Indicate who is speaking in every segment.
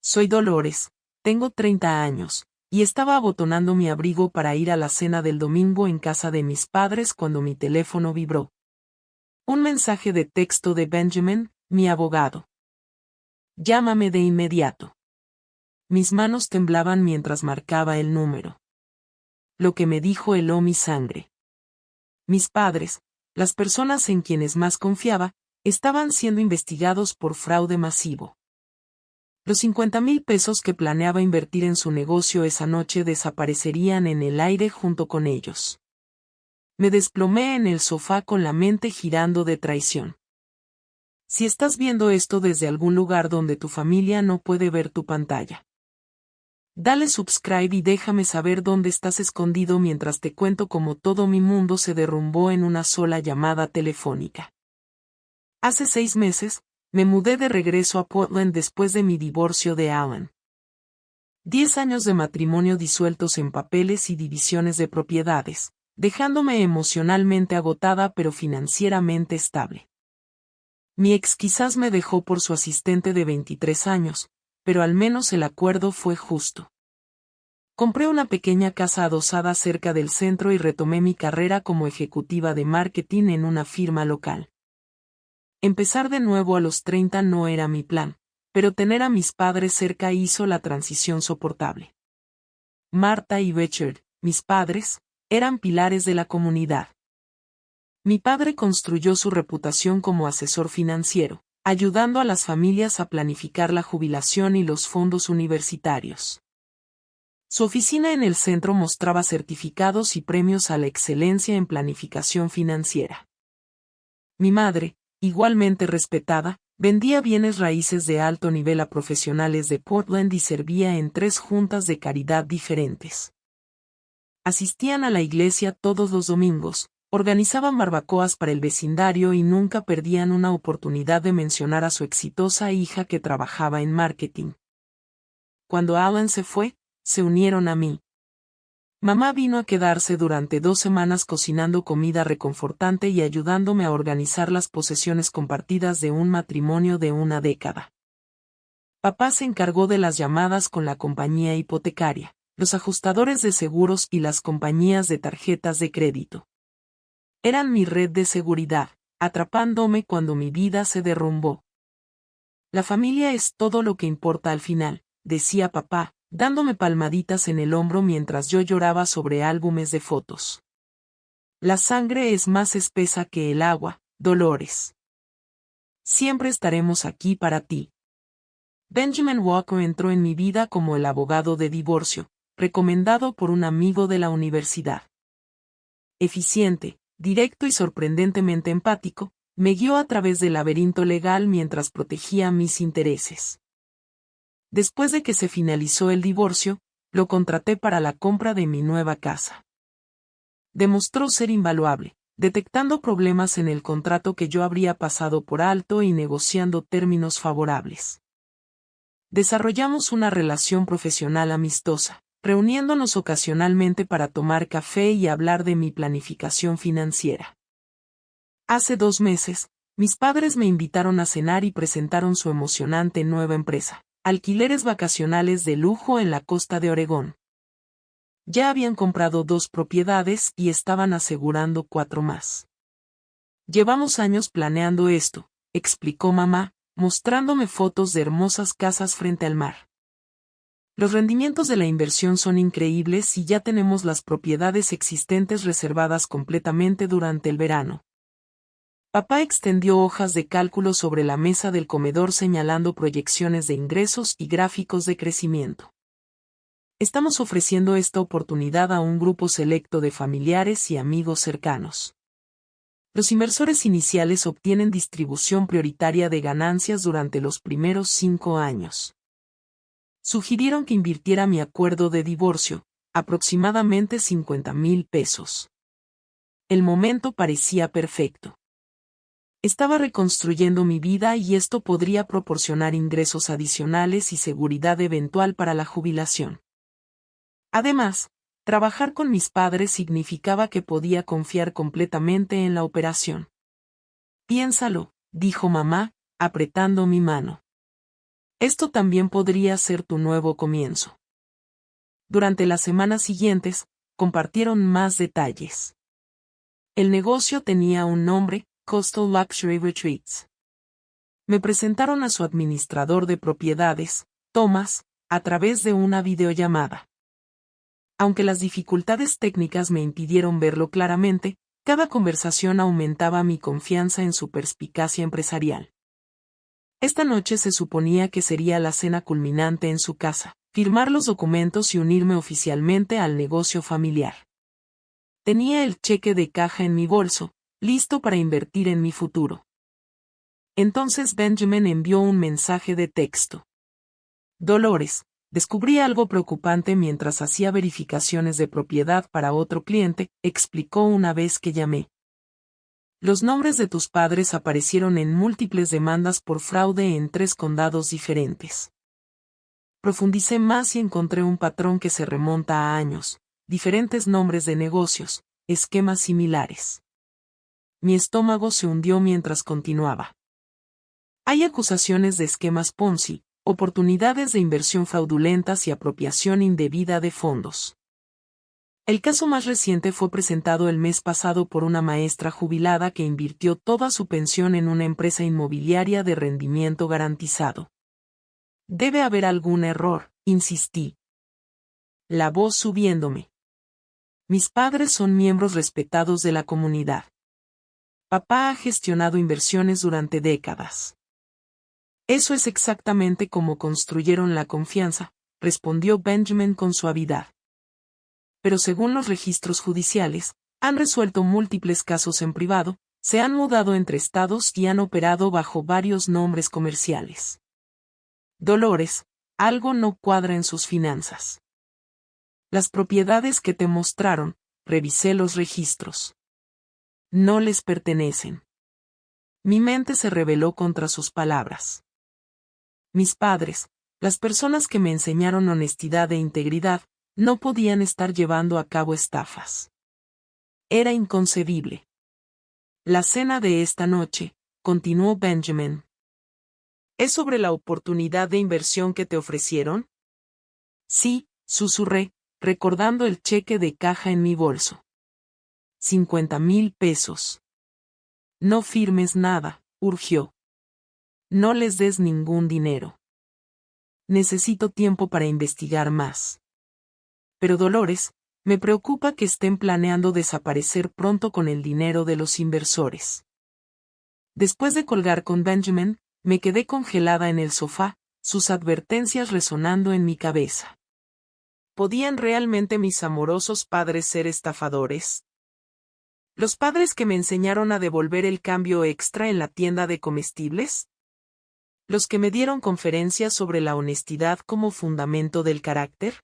Speaker 1: Soy Dolores, tengo 30 años, y estaba abotonando mi abrigo para ir a la cena del domingo en casa de mis padres cuando mi teléfono vibró. Un mensaje de texto de Benjamin, mi abogado. Llámame de inmediato. Mis manos temblaban mientras marcaba el número. Lo que me dijo heló mi sangre. Mis padres, las personas en quienes más confiaba, estaban siendo investigados por fraude masivo. Los 50,000 pesos que planeaba invertir en su negocio esa noche desaparecerían en el aire junto con ellos. Me desplomé en el sofá con la mente girando de traición. Si estás viendo esto desde algún lugar donde tu familia no puede ver tu pantalla, dale subscribe y déjame saber dónde estás escondido mientras te cuento cómo todo mi mundo se derrumbó en una sola llamada telefónica. Hace 6 meses, me mudé de regreso a Portland después de mi divorcio de Alan. 10 años de matrimonio disueltos en papeles y divisiones de propiedades, dejándome emocionalmente agotada pero financieramente estable. Mi ex quizás me dejó por su asistente de 23 años, pero al menos el acuerdo fue justo. Compré una pequeña casa adosada cerca del centro y retomé mi carrera como ejecutiva de marketing en una firma local. Empezar de nuevo a los 30 no era mi plan, pero tener a mis padres cerca hizo la transición soportable. Marta y Richard, mis padres, eran pilares de la comunidad. Mi padre construyó su reputación como asesor financiero, ayudando a las familias a planificar la jubilación y los fondos universitarios. Su oficina en el centro mostraba certificados y premios a la excelencia en planificación financiera. Mi madre, igualmente respetada, vendía bienes raíces de alto nivel a profesionales de Portland y servía en 3 juntas de caridad diferentes. Asistían a la iglesia todos los domingos, organizaban barbacoas para el vecindario y nunca perdían una oportunidad de mencionar a su exitosa hija que trabajaba en marketing. Cuando Alan se fue, se unieron a mí. Mamá vino a quedarse durante 2 semanas cocinando comida reconfortante y ayudándome a organizar las posesiones compartidas de un matrimonio de una década. Papá se encargó de las llamadas con la compañía hipotecaria, los ajustadores de seguros y las compañías de tarjetas de crédito. Eran mi red de seguridad, atrapándome cuando mi vida se derrumbó. La familia es todo lo que importa al final, decía papá, dándome palmaditas en el hombro mientras yo lloraba sobre álbumes de fotos. La sangre es más espesa que el agua, Dolores. Siempre estaremos aquí para ti. Benjamin Walker entró en mi vida como el abogado de divorcio, recomendado por un amigo de la universidad. Eficiente, directo y sorprendentemente empático, me guió a través del laberinto legal mientras protegía mis intereses. Después de que se finalizó el divorcio, lo contraté para la compra de mi nueva casa. Demostró ser invaluable, detectando problemas en el contrato que yo habría pasado por alto y negociando términos favorables. Desarrollamos una relación profesional amistosa, reuniéndonos ocasionalmente para tomar café y hablar de mi planificación financiera. Hace 2 meses, mis padres me invitaron a cenar y presentaron su emocionante nueva empresa, alquileres vacacionales de lujo en la costa de Oregón. Ya habían comprado 2 propiedades y estaban asegurando 4 más. Llevamos años planeando esto, explicó mamá, mostrándome fotos de hermosas casas frente al mar. Los rendimientos de la inversión son increíbles y ya tenemos las propiedades existentes reservadas completamente durante el verano. Papá extendió hojas de cálculo sobre la mesa del comedor señalando proyecciones de ingresos y gráficos de crecimiento. Estamos ofreciendo esta oportunidad a un grupo selecto de familiares y amigos cercanos. Los inversores iniciales obtienen distribución prioritaria de ganancias durante los primeros 5 años. Sugirieron que invirtiera mi acuerdo de divorcio, aproximadamente 50,000 pesos. El momento parecía perfecto. Estaba reconstruyendo mi vida y esto podría proporcionar ingresos adicionales y seguridad eventual para la jubilación. Además, trabajar con mis padres significaba que podía confiar completamente en la operación. Piénsalo, dijo mamá, apretando mi mano. Esto también podría ser tu nuevo comienzo. Durante las semanas siguientes, compartieron más detalles. El negocio tenía un nombre, Coastal Luxury Retreats. Me presentaron a su administrador de propiedades, Thomas, a través de una videollamada. Aunque las dificultades técnicas me impidieron verlo claramente, cada conversación aumentaba mi confianza en su perspicacia empresarial. Esta noche se suponía que sería la cena culminante en su casa, firmar los documentos y unirme oficialmente al negocio familiar. Tenía el cheque de caja en mi bolso, listo para invertir en mi futuro. Entonces Benjamin envió un mensaje de texto. Dolores, descubrí algo preocupante mientras hacía verificaciones de propiedad para otro cliente, explicó una vez que llamé. Los nombres de tus padres aparecieron en múltiples demandas por fraude en 3 condados diferentes. Profundicé más y encontré un patrón que se remonta a años, diferentes nombres de negocios, esquemas similares. Mi estómago se hundió mientras continuaba. Hay acusaciones de esquemas Ponzi, oportunidades de inversión fraudulentas y apropiación indebida de fondos. El caso más reciente fue presentado el mes pasado por una maestra jubilada que invirtió toda su pensión en una empresa inmobiliaria de rendimiento garantizado. Debe haber algún error, insistí. La voz subiéndome. Mis padres son miembros respetados de la comunidad. Papá ha gestionado inversiones durante décadas. Eso es exactamente como construyeron la confianza, respondió Benjamin con suavidad. Pero según los registros judiciales, han resuelto múltiples casos en privado, se han mudado entre estados y han operado bajo varios nombres comerciales. Dolores, algo no cuadra en sus finanzas. Las propiedades que te mostraron, revisé los registros. No les pertenecen. Mi mente se rebeló contra sus palabras. Mis padres, las personas que me enseñaron honestidad e integridad, no podían estar llevando a cabo estafas. Era inconcebible. La cena de esta noche, continuó Benjamin. ¿Es sobre la oportunidad de inversión que te ofrecieron? Sí, susurré, recordando el cheque de caja en mi bolso. 50,000 pesos. No firmes nada, urgió. No les des ningún dinero. Necesito tiempo para investigar más. Pero Dolores, me preocupa que estén planeando desaparecer pronto con el dinero de los inversores. Después de colgar con Benjamin, me quedé congelada en el sofá, sus advertencias resonando en mi cabeza. ¿Podían realmente mis amorosos padres ser estafadores? ¿Los padres que me enseñaron a devolver el cambio extra en la tienda de comestibles? ¿Los que me dieron conferencias sobre la honestidad como fundamento del carácter?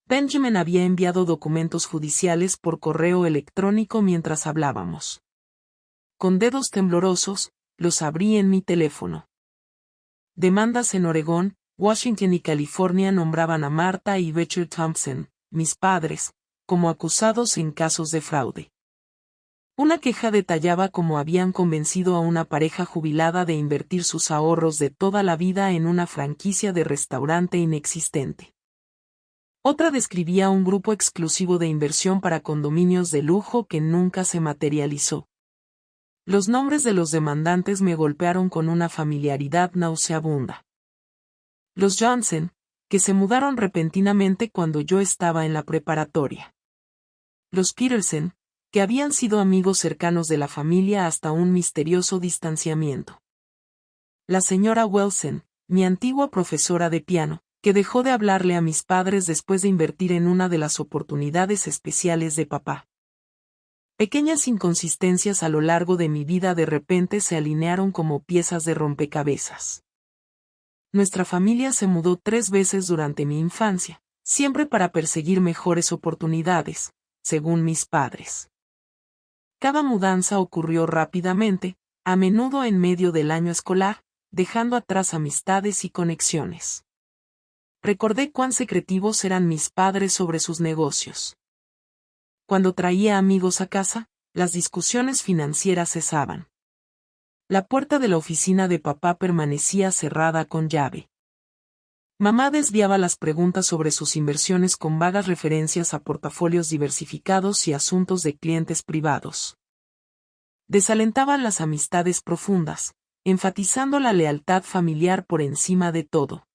Speaker 1: Benjamin había enviado documentos judiciales por correo electrónico mientras hablábamos. Con dedos temblorosos, los abrí en mi teléfono. Demandas en Oregón, Washington y California nombraban a Martha y Richard Thompson, mis padres, como acusados en casos de fraude. Una queja detallaba cómo habían convencido a una pareja jubilada de invertir sus ahorros de toda la vida en una franquicia de restaurante inexistente. Otra describía un grupo exclusivo de inversión para condominios de lujo que nunca se materializó. Los nombres de los demandantes me golpearon con una familiaridad nauseabunda. Los Johnson, que se mudaron repentinamente cuando yo estaba en la preparatoria. Los Peterson, que habían sido amigos cercanos de la familia hasta un misterioso distanciamiento. La señora Wilson, mi antigua profesora de piano, que dejó de hablarle a mis padres después de invertir en una de las oportunidades especiales de papá. Pequeñas inconsistencias a lo largo de mi vida de repente se alinearon como piezas de rompecabezas. Nuestra familia se mudó 3 veces durante mi infancia, siempre para perseguir mejores oportunidades, según mis padres. Cada mudanza ocurrió rápidamente, a menudo en medio del año escolar, dejando atrás amistades y conexiones. Recordé cuán secretivos eran mis padres sobre sus negocios. Cuando traía amigos a casa, las discusiones financieras cesaban. La puerta de la oficina de papá permanecía cerrada con llave. Mamá desviaba las preguntas sobre sus inversiones con vagas referencias a portafolios diversificados y asuntos de clientes privados. Desalentaban las amistades profundas, enfatizando la lealtad familiar por encima de todo.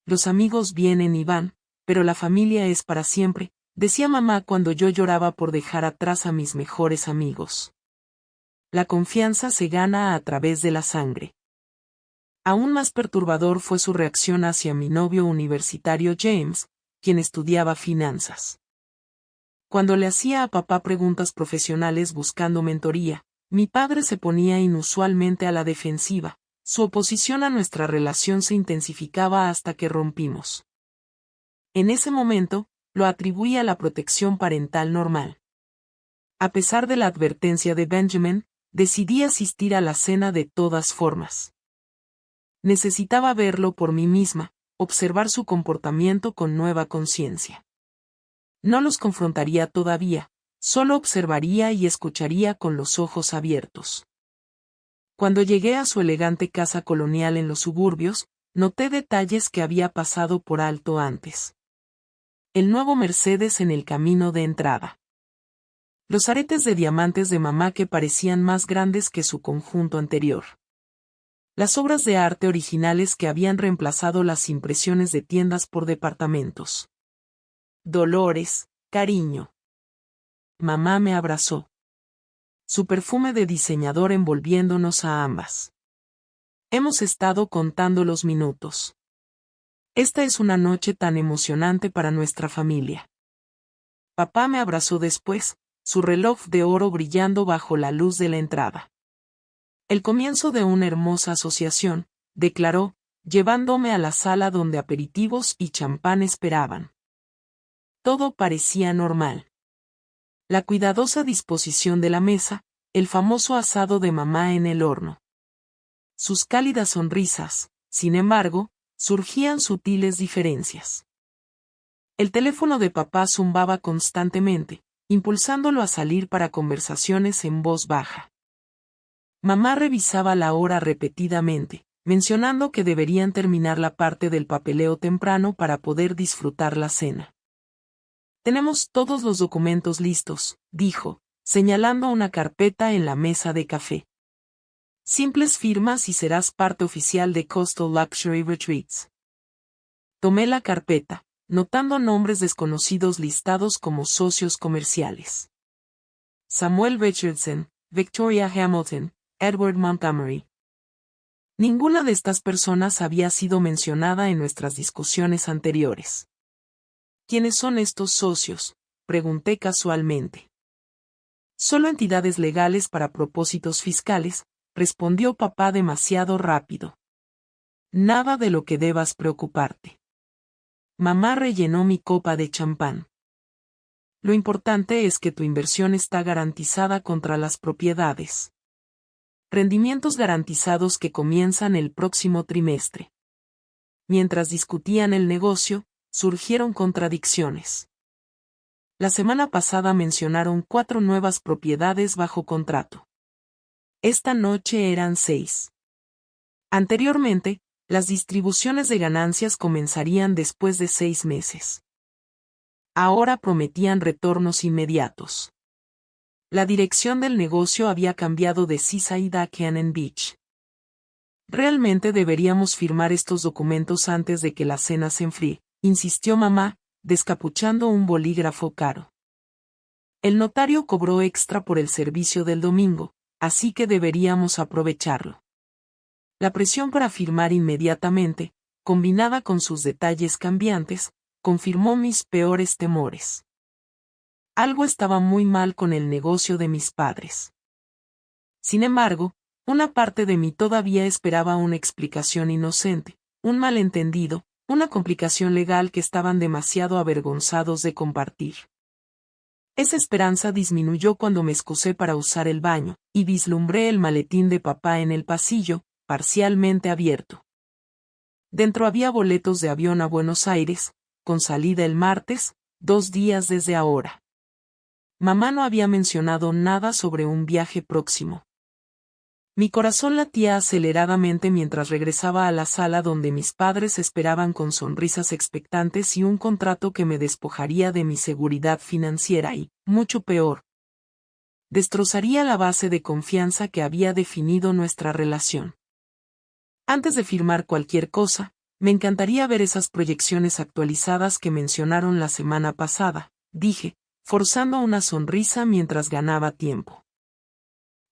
Speaker 1: Los amigos vienen y van, pero la familia es para siempre, decía mamá cuando yo lloraba por dejar atrás a mis mejores amigos. La confianza se gana a través de la sangre. Aún más perturbador fue su reacción hacia mi novio universitario James, quien estudiaba finanzas. Cuando le hacía a papá preguntas profesionales buscando mentoría, mi padre se ponía inusualmente a la defensiva. Su oposición a nuestra relación se intensificaba hasta que rompimos. En ese momento, lo atribuía a la protección parental normal. A pesar de la advertencia de Benjamin, decidí asistir a la cena de todas formas. Necesitaba verlo por mí misma, observar su comportamiento con nueva conciencia. No los confrontaría todavía, solo observaría y escucharía con los ojos abiertos. Cuando llegué a su elegante casa colonial en los suburbios, noté detalles que había pasado por alto antes. El nuevo Mercedes en el camino de entrada. Los aretes de diamantes de mamá que parecían más grandes que su conjunto anterior. Las obras de arte originales que habían reemplazado las impresiones de tiendas por departamentos. Dolores, cariño. Mamá me abrazó. Su perfume de diseñador envolviéndonos a ambas. Hemos estado contando los minutos. Esta es una noche tan emocionante para nuestra familia. Papá me abrazó después, su reloj de oro brillando bajo la luz de la entrada. El comienzo de una hermosa asociación, declaró, llevándome a la sala donde aperitivos y champán esperaban. Todo parecía normal. La cuidadosa disposición de la mesa, el famoso asado de mamá en el horno. Sus cálidas sonrisas, sin embargo, surgían sutiles diferencias. El teléfono de papá zumbaba constantemente, impulsándolo a salir para conversaciones en voz baja. Mamá revisaba la hora repetidamente, mencionando que deberían terminar la parte del papeleo temprano para poder disfrutar la cena. Tenemos todos los documentos listos, dijo, señalando una carpeta en la mesa de café. Simples firmas y serás parte oficial de Coastal Luxury Retreats. Tomé la carpeta, notando nombres desconocidos listados como socios comerciales. Samuel Richardson, Victoria Hamilton, Edward Montgomery. Ninguna de estas personas había sido mencionada en nuestras discusiones anteriores. ¿Quiénes son estos socios?, pregunté casualmente. Solo entidades legales para propósitos fiscales, respondió papá demasiado rápido. Nada de lo que debas preocuparte. Mamá rellenó mi copa de champán. Lo importante es que tu inversión está garantizada contra las propiedades. Rendimientos garantizados que comienzan el próximo trimestre. Mientras discutían el negocio, surgieron contradicciones. La semana pasada mencionaron 4 nuevas propiedades bajo contrato. Esta noche eran 6. Anteriormente, las distribuciones de ganancias comenzarían después de 6 meses. Ahora prometían retornos inmediatos. La dirección del negocio había cambiado de Seaside a Cannon Beach. Realmente deberíamos firmar estos documentos antes de que la cena se enfríe, insistió mamá, descapuchando un bolígrafo caro. El notario cobró extra por el servicio del domingo, así que deberíamos aprovecharlo. La presión para firmar inmediatamente, combinada con sus detalles cambiantes, confirmó mis peores temores. Algo estaba muy mal con el negocio de mis padres. Sin embargo, una parte de mí todavía esperaba una explicación inocente, un malentendido, una complicación legal que estaban demasiado avergonzados de compartir. Esa esperanza disminuyó cuando me excusé para usar el baño, y vislumbré el maletín de papá en el pasillo, parcialmente abierto. Dentro había boletos de avión a Buenos Aires, con salida el martes, 2 días desde ahora. Mamá no había mencionado nada sobre un viaje próximo. Mi corazón latía aceleradamente mientras regresaba a la sala donde mis padres esperaban con sonrisas expectantes y un contrato que me despojaría de mi seguridad financiera y, mucho peor, destrozaría la base de confianza que había definido nuestra relación. Antes de firmar cualquier cosa, me encantaría ver esas proyecciones actualizadas que mencionaron la semana pasada, dije, forzando una sonrisa mientras ganaba tiempo.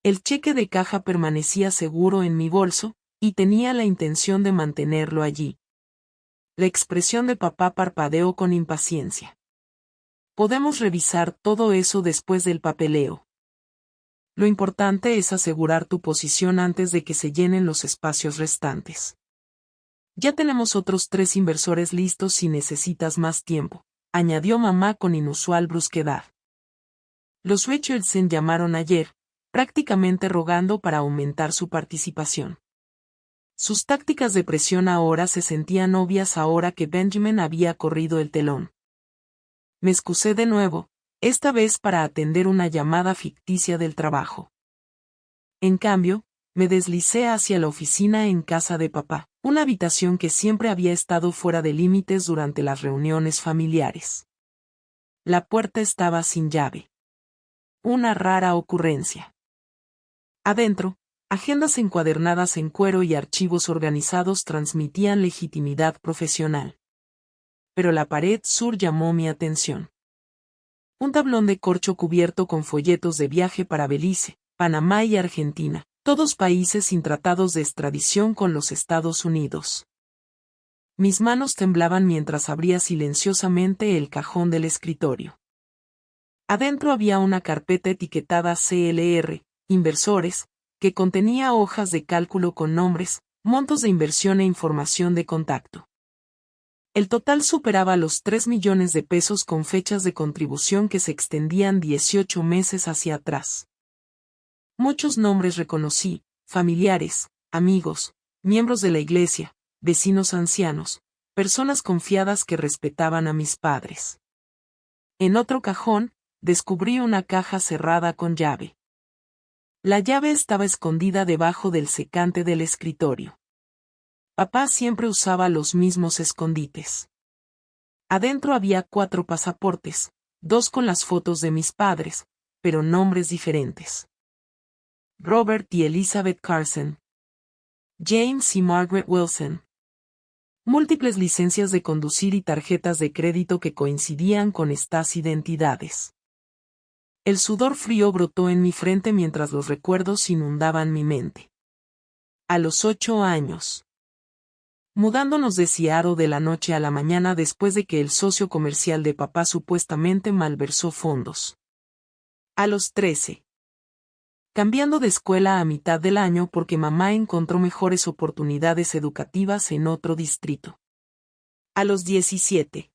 Speaker 1: El cheque de caja permanecía seguro en mi bolso, y tenía la intención de mantenerlo allí. La expresión de papá parpadeó con impaciencia. Podemos revisar todo eso después del papeleo. Lo importante es asegurar tu posición antes de que se llenen los espacios restantes. Ya tenemos otros 3 inversores listos si necesitas más tiempo, añadió mamá con inusual brusquedad. Los Richardson llamaron ayer, prácticamente rogando para aumentar su participación. Sus tácticas de presión ahora se sentían obvias ahora que Benjamin había corrido el telón. Me excusé de nuevo, esta vez para atender una llamada ficticia del trabajo. En cambio, me deslicé hacia la oficina en casa de papá, una habitación que siempre había estado fuera de límites durante las reuniones familiares. La puerta estaba sin llave. Una rara ocurrencia. Adentro, agendas encuadernadas en cuero y archivos organizados transmitían legitimidad profesional. Pero la pared sur llamó mi atención. Un tablón de corcho cubierto con folletos de viaje para Belice, Panamá y Argentina, todos países sin tratados de extradición con los Estados Unidos. Mis manos temblaban mientras abría silenciosamente el cajón del escritorio. Adentro había una carpeta etiquetada CLR, Inversores, que contenía hojas de cálculo con nombres, montos de inversión e información de contacto. El total superaba los 3 millones de pesos con fechas de contribución que se extendían 18 meses hacia atrás. Muchos nombres reconocí, familiares, amigos, miembros de la iglesia, vecinos ancianos, personas confiadas que respetaban a mis padres. En otro cajón, descubrí una caja cerrada con llave. La llave estaba escondida debajo del secante del escritorio. Papá siempre usaba los mismos escondites. Adentro había 4 pasaportes, 2 con las fotos de mis padres, pero nombres diferentes. Robert y Elizabeth Carson. James y Margaret Wilson. Múltiples licencias de conducir y tarjetas de crédito que coincidían con estas identidades. El sudor frío brotó en mi frente mientras los recuerdos inundaban mi mente. A los 8 años. Mudándonos de Seattle de la noche a la mañana después de que el socio comercial de papá supuestamente malversó fondos. A los 13. Cambiando de escuela a mitad del año porque mamá encontró mejores oportunidades educativas en otro distrito. A los 17.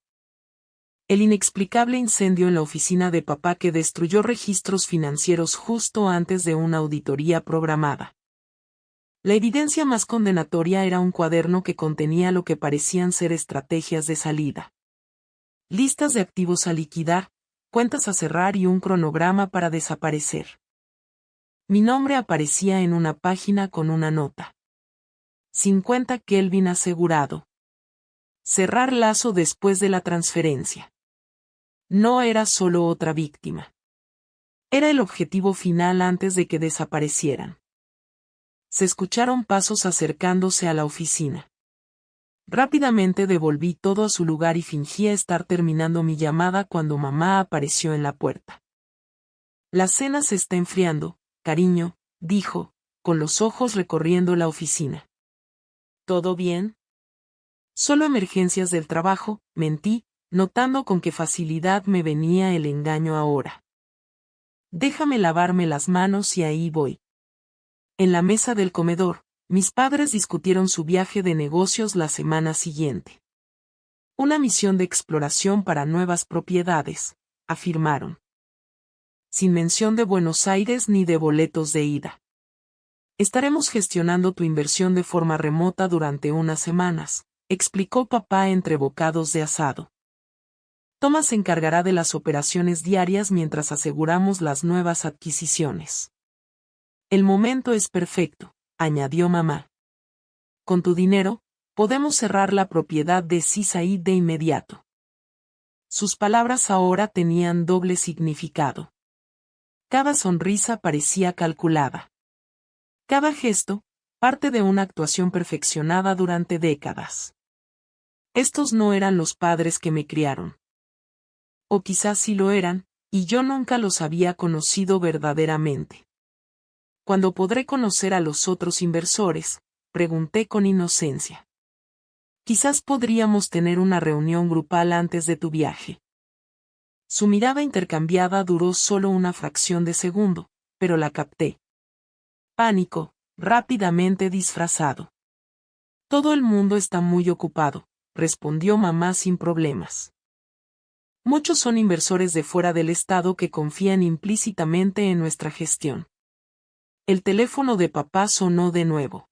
Speaker 1: El inexplicable incendio en la oficina de papá que destruyó registros financieros justo antes de una auditoría programada. La evidencia más condenatoria era un cuaderno que contenía lo que parecían ser estrategias de salida. Listas de activos a liquidar, cuentas a cerrar y un cronograma para desaparecer. Mi nombre aparecía en una página con una nota. 50 Kelvin asegurado. Cerrar lazo después de la transferencia. No era solo otra víctima. Era el objetivo final antes de que desaparecieran. Se escucharon pasos acercándose a la oficina. Rápidamente devolví todo a su lugar y fingía estar terminando mi llamada cuando mamá apareció en la puerta. La cena se está enfriando, cariño, dijo, con los ojos recorriendo la oficina. ¿Todo bien? Solo emergencias del trabajo, mentí, notando con qué facilidad me venía el engaño ahora. Déjame lavarme las manos y ahí voy. En la mesa del comedor, mis padres discutieron su viaje de negocios la semana siguiente. Una misión de exploración para nuevas propiedades, afirmaron. Sin mención de Buenos Aires ni de boletos de ida. Estaremos gestionando tu inversión de forma remota durante unas semanas, explicó papá entre bocados de asado. Thomas se encargará de las operaciones diarias mientras aseguramos las nuevas adquisiciones. El momento es perfecto, añadió mamá. Con tu dinero, podemos cerrar la propiedad de Seaside de inmediato. Sus palabras ahora tenían doble significado. Cada sonrisa parecía calculada. Cada gesto, parte de una actuación perfeccionada durante décadas. Estos no eran los padres que me criaron. O quizás sí lo eran, y yo nunca los había conocido verdaderamente. ¿Cuándo podré conocer a los otros inversores?, pregunté con inocencia. Quizás podríamos tener una reunión grupal antes de tu viaje. Su mirada intercambiada duró solo una fracción de segundo, pero la capté. Pánico, rápidamente disfrazado. Todo el mundo está muy ocupado, respondió mamá sin problemas. Muchos son inversores de fuera del estado que confían implícitamente en nuestra gestión. El teléfono de papá sonó de nuevo.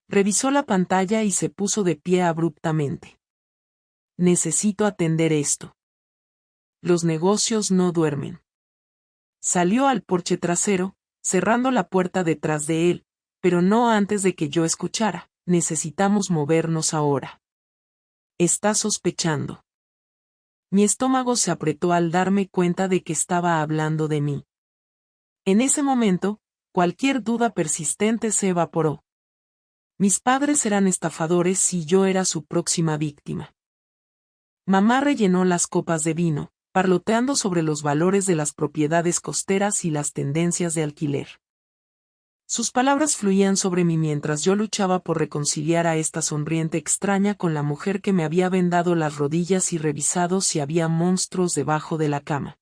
Speaker 1: Revisó la pantalla y se puso de pie abruptamente. Necesito atender esto. Los negocios no duermen. Salió al porche trasero, cerrando la puerta detrás de él, pero no antes de que yo escuchara. Necesitamos movernos ahora. Está sospechando. Mi estómago se apretó al darme cuenta de que estaba hablando de mí. En ese momento, cualquier duda persistente se evaporó. Mis padres eran estafadores y yo era su próxima víctima. Mamá rellenó las copas de vino, parloteando sobre los valores de las propiedades costeras y las tendencias de alquiler. Sus palabras fluían sobre mí mientras yo luchaba por reconciliar a esta sonriente extraña con la mujer que me había vendado las rodillas y revisado si había monstruos debajo de la cama.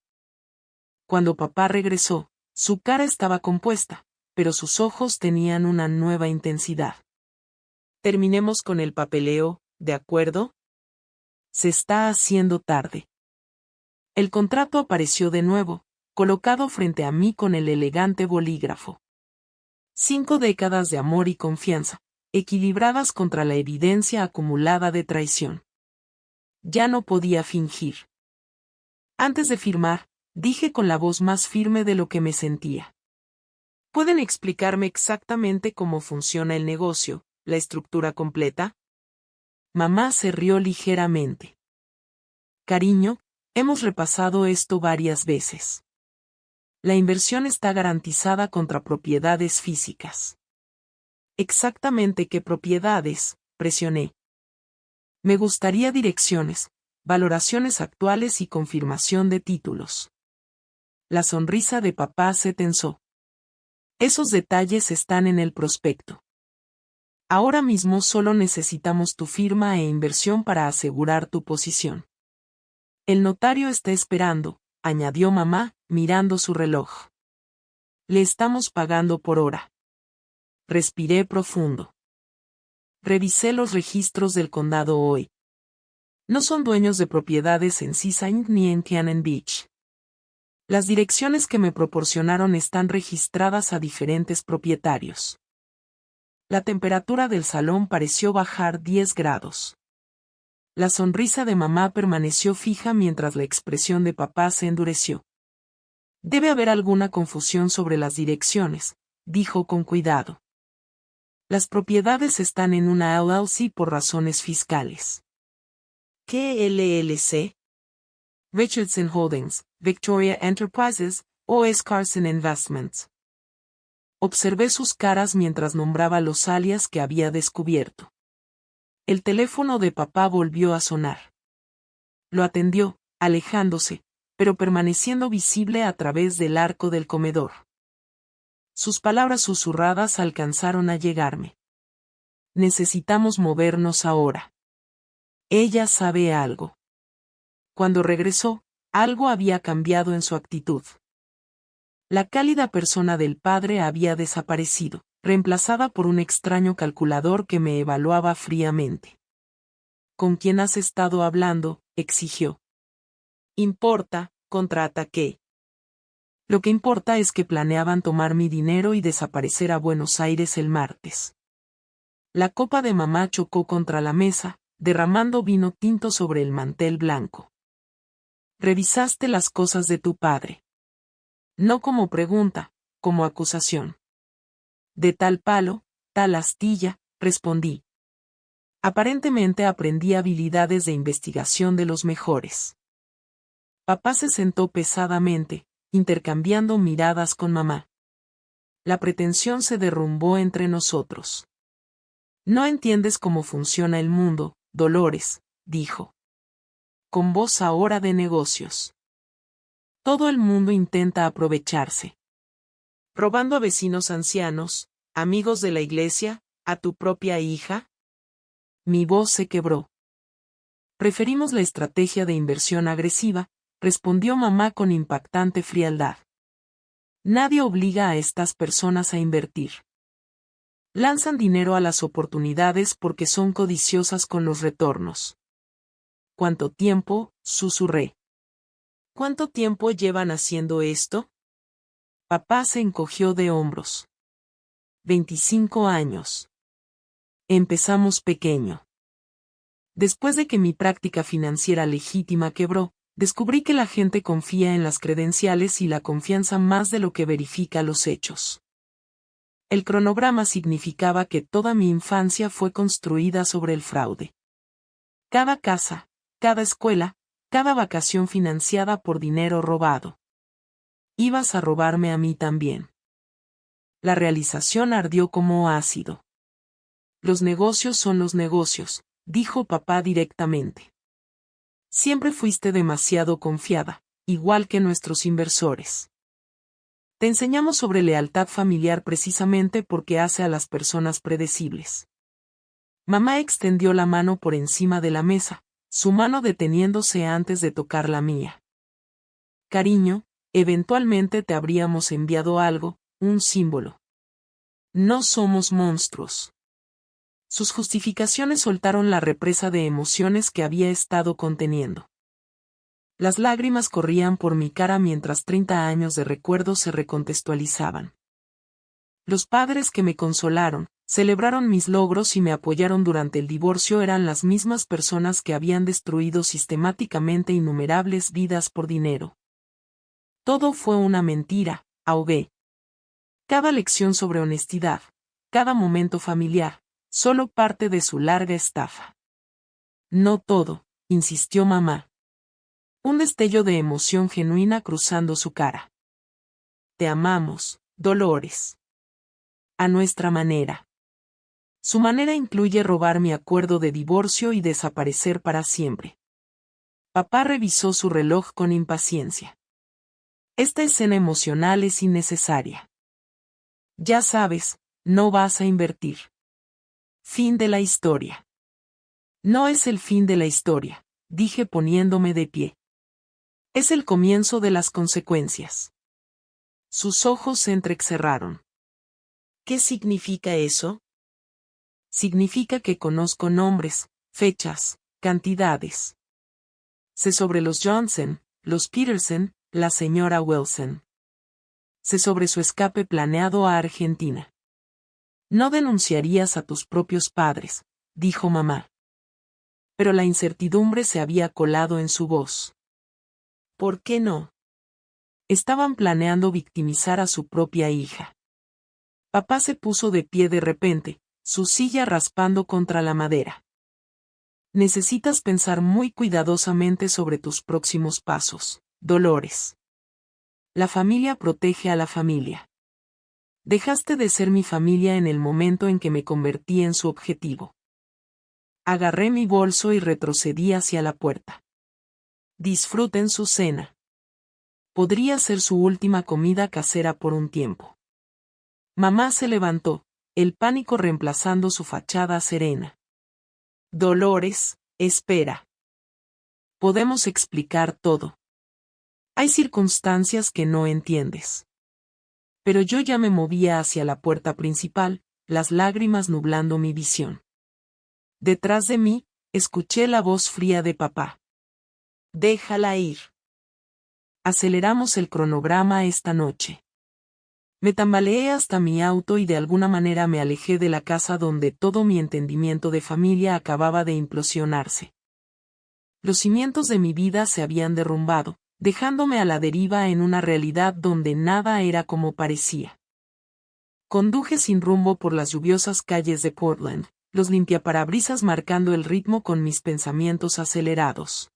Speaker 1: Cuando papá regresó, su cara estaba compuesta, pero sus ojos tenían una nueva intensidad. Terminemos con el papeleo, ¿de acuerdo? Se está haciendo tarde. El contrato apareció de nuevo, colocado frente a mí con el elegante bolígrafo. 5 décadas de amor y confianza, equilibradas contra la evidencia acumulada de traición. Ya no podía fingir. Antes de firmar, dije con la voz más firme de lo que me sentía. ¿Pueden explicarme exactamente cómo funciona el negocio, la estructura completa? Mamá se rió ligeramente. Cariño, hemos repasado esto varias veces. La inversión está garantizada contra propiedades físicas. ¿Exactamente qué propiedades?, presioné. Me gustaría direcciones, valoraciones actuales y confirmación de títulos. La sonrisa de papá se tensó. Esos detalles están en el prospecto. Ahora mismo solo necesitamos tu firma e inversión para asegurar tu posición. El notario está esperando, añadió mamá, mirando su reloj. Le estamos pagando por hora. Respiré profundo. Revisé los registros del condado hoy. No son dueños de propiedades en Seaside ni en Cannon Beach. Las direcciones que me proporcionaron están registradas a diferentes propietarios. La temperatura del salón pareció bajar 10 grados. La sonrisa de mamá permaneció fija mientras la expresión de papá se endureció. Debe haber alguna confusión sobre las direcciones, dijo con cuidado. Las propiedades están en una LLC por razones fiscales. ¿Qué LLC? Richardson Holdings, Victoria Enterprises, o S. Carson Investments. Observé sus caras mientras nombraba los alias que había descubierto. El teléfono de papá volvió a sonar. Lo atendió, alejándose, pero permaneciendo visible a través del arco del comedor. Sus palabras susurradas alcanzaron a llegarme. Necesitamos movernos ahora. Ella sabe algo. Cuando regresó, algo había cambiado en su actitud. La cálida persona del padre había desaparecido, reemplazada por un extraño calculador que me evaluaba fríamente. ¿Con quién has estado hablando?, exigió. Importa, contraataqué. Lo que importa es que planeaban tomar mi dinero y desaparecer a Buenos Aires el martes. La copa de mamá chocó contra la mesa, derramando vino tinto sobre el mantel blanco. Revisaste las cosas de tu padre. No como pregunta, como acusación. De tal palo, tal astilla, respondí. Aparentemente aprendí habilidades de investigación de los mejores. Papá se sentó pesadamente, intercambiando miradas con mamá. La pretensión se derrumbó entre nosotros. No entiendes cómo funciona el mundo, Dolores, dijo. Con voz ahora de negocios. Todo el mundo intenta aprovecharse. Robando a vecinos ancianos, amigos de la iglesia, a tu propia hija. Mi voz se quebró. Preferimos la estrategia de inversión agresiva, respondió mamá con impactante frialdad. Nadie obliga a estas personas a invertir. Lanzan dinero a las oportunidades porque son codiciosas con los retornos. ¿Cuánto tiempo?, susurré. ¿Cuánto tiempo llevan haciendo esto? Papá se encogió de hombros. 25 años. Empezamos pequeño. Después de que mi práctica financiera legítima quebró, descubrí que la gente confía en las credenciales y la confianza más de lo que verifica los hechos. El cronograma significaba que toda mi infancia fue construida sobre el fraude. Cada casa, cada escuela, cada vacación financiada por dinero robado. Ibas a robarme a mí también. La realización ardió como ácido. Los negocios son los negocios, dijo papá directamente. Siempre fuiste demasiado confiada, igual que nuestros inversores. Te enseñamos sobre lealtad familiar precisamente porque hace a las personas predecibles. Mamá extendió la mano por encima de la mesa, su mano deteniéndose antes de tocar la mía. Cariño, eventualmente te habríamos enviado algo, un símbolo. No somos monstruos. Sus justificaciones soltaron la represa de emociones que había estado conteniendo. Las lágrimas corrían por mi cara mientras 30 años de recuerdos se recontextualizaban. Los padres que me consolaron, celebraron mis logros y me apoyaron durante el divorcio eran las mismas personas que habían destruido sistemáticamente innumerables vidas por dinero. Todo fue una mentira, ahogué. Cada lección sobre honestidad, cada momento familiar, solo parte de su larga estafa. No todo, insistió mamá. Un destello de emoción genuina cruzando su cara. Te amamos, Dolores. A nuestra manera. Su manera incluye robar mi acuerdo de divorcio y desaparecer para siempre. Papá revisó su reloj con impaciencia. Esta escena emocional es innecesaria. Ya sabes, no vas a invertir. Fin de la historia. No es el fin de la historia, dije poniéndome de pie. Es el comienzo de las consecuencias. Sus ojos se entrecerraron. ¿Qué significa eso? Significa que conozco nombres, fechas, cantidades. Sé sobre los Johnson, los Peterson, la señora Wilson. Sé sobre su escape planeado a Argentina. No denunciarías a tus propios padres, dijo mamá. Pero la incertidumbre se había colado en su voz. ¿Por qué no? Estaban planeando victimizar a su propia hija. Papá se puso de pie de repente, su silla raspando contra la madera. Necesitas pensar muy cuidadosamente sobre tus próximos pasos, Dolores. La familia protege a la familia. Dejaste de ser mi familia en el momento en que me convertí en su objetivo. Agarré mi bolso y retrocedí hacia la puerta. Disfruten su cena. Podría ser su última comida casera por un tiempo. Mamá se levantó, el pánico reemplazando su fachada serena. Dolores, espera. Podemos explicar todo. Hay circunstancias que no entiendes. Pero yo ya me movía hacia la puerta principal, las lágrimas nublando mi visión. Detrás de mí, escuché la voz fría de papá. Déjala ir. Aceleramos el cronograma esta noche. Me tambaleé hasta mi auto y de alguna manera me alejé de la casa donde todo mi entendimiento de familia acababa de implosionarse. Los cimientos de mi vida se habían derrumbado, dejándome a la deriva en una realidad donde nada era como parecía. Conduje sin rumbo por las lluviosas calles de Portland, los limpiaparabrisas marcando el ritmo con mis pensamientos acelerados.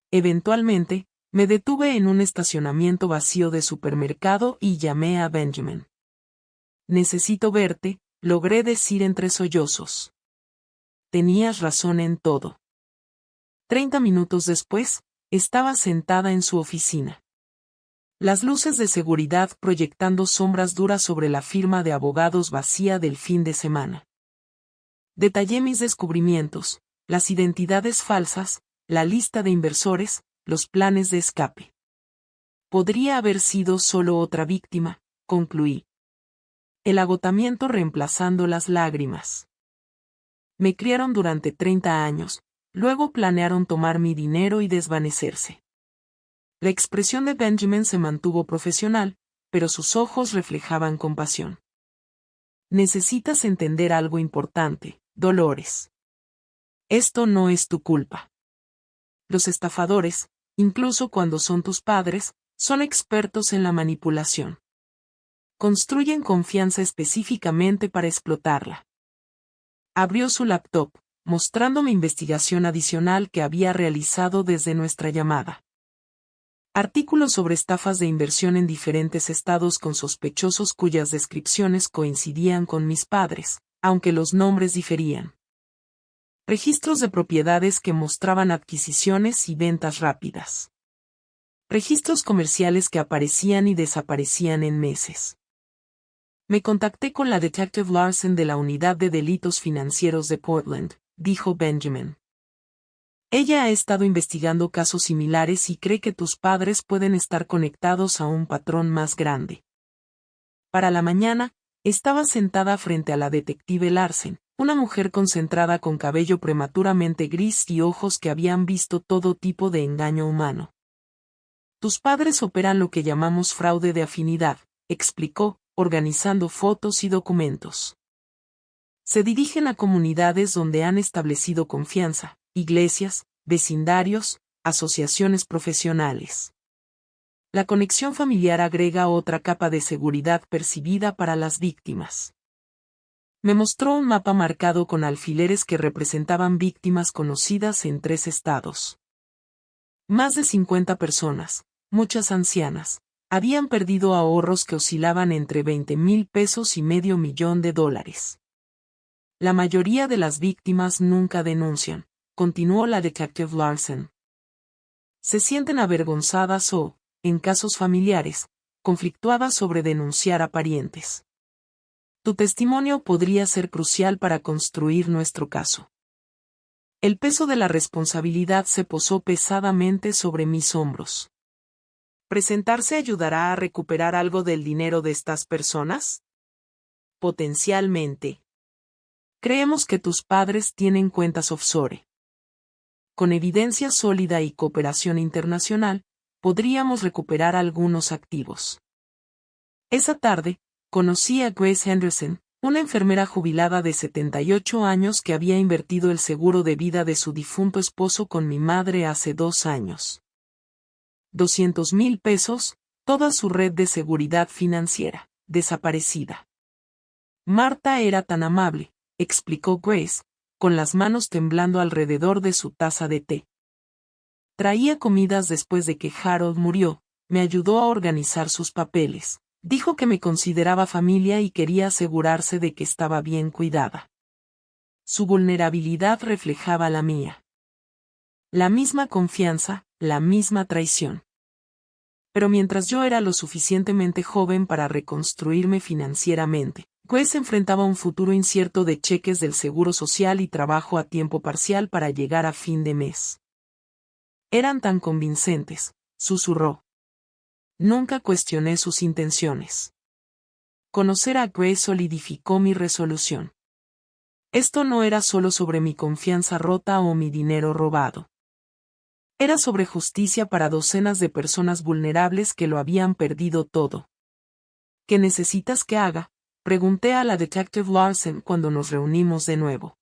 Speaker 1: Eventualmente, me detuve en un estacionamiento vacío de supermercado y llamé a Benjamin. «Necesito verte», logré decir entre sollozos. Tenías razón en todo. 30 minutos después, estaba sentada en su oficina. Las luces de seguridad proyectando sombras duras sobre la firma de abogados vacía del fin de semana. Detallé mis descubrimientos, las identidades falsas, la lista de inversores, los planes de escape. Podría haber sido solo otra víctima, concluí. El agotamiento reemplazando las lágrimas. Me criaron durante 30 años, luego planearon tomar mi dinero y desvanecerse. La expresión de Benjamin se mantuvo profesional, pero sus ojos reflejaban compasión. Necesitas entender algo importante, Dolores. Esto no es tu culpa. Los estafadores, incluso cuando son tus padres, son expertos en la manipulación. Construyen confianza específicamente para explotarla. Abrió su laptop, mostrándome investigación adicional que había realizado desde nuestra llamada. Artículos sobre estafas de inversión en diferentes estados con sospechosos cuyas descripciones coincidían con mis padres, aunque los nombres diferían. Registros de propiedades que mostraban adquisiciones y ventas rápidas. Registros comerciales que aparecían y desaparecían en meses. Me contacté con la Detective Larson de la Unidad de Delitos Financieros de Portland, dijo Benjamin. Ella ha estado investigando casos similares y cree que tus padres pueden estar conectados a un patrón más grande. Para la mañana, estaba sentada frente a la detective Larsen, una mujer concentrada con cabello prematuramente gris y ojos que habían visto todo tipo de engaño humano. Tus padres operan lo que llamamos fraude de afinidad, explicó, organizando fotos y documentos. Se dirigen a comunidades donde han establecido confianza, iglesias, vecindarios, asociaciones profesionales. La conexión familiar agrega otra capa de seguridad percibida para las víctimas. Me mostró un mapa marcado con alfileres que representaban víctimas conocidas en 3 estados. Más de 50 personas, muchas ancianas, habían perdido ahorros que oscilaban entre $20,000 y $500,000. La mayoría de las víctimas nunca denuncian, continuó la Detective Larson. Se sienten avergonzadas o, en casos familiares, conflictuadas sobre denunciar a parientes. Tu testimonio podría ser crucial para construir nuestro caso. El peso de la responsabilidad se posó pesadamente sobre mis hombros. ¿Presentarse ayudará a recuperar algo del dinero de estas personas? Potencialmente. Creemos que tus padres tienen cuentas offshore. Con evidencia sólida y cooperación internacional, podríamos recuperar algunos activos. Esa tarde, conocí a Grace Henderson, una enfermera jubilada de 78 años que había invertido el seguro de vida de su difunto esposo con mi madre hace 2 años. $200,000, toda su red de seguridad financiera, desaparecida. Marta era tan amable, explicó Grace, con las manos temblando alrededor de su taza de té. Traía comidas después de que Harold murió, me ayudó a organizar sus papeles, dijo que me consideraba familia y quería asegurarse de que estaba bien cuidada. Su vulnerabilidad reflejaba la mía. La misma confianza, la misma traición. Pero mientras yo era lo suficientemente joven para reconstruirme financieramente, Grace enfrentaba un futuro incierto de cheques del Seguro Social y trabajo a tiempo parcial para llegar a fin de mes. Eran tan convincentes, susurró. Nunca cuestioné sus intenciones. Conocer a Grace solidificó mi resolución. Esto no era solo sobre mi confianza rota o mi dinero robado. Era sobre justicia para docenas de personas vulnerables que lo habían perdido todo. ¿Qué necesitas que haga?, pregunté a la Detective Larson cuando nos reunimos de nuevo.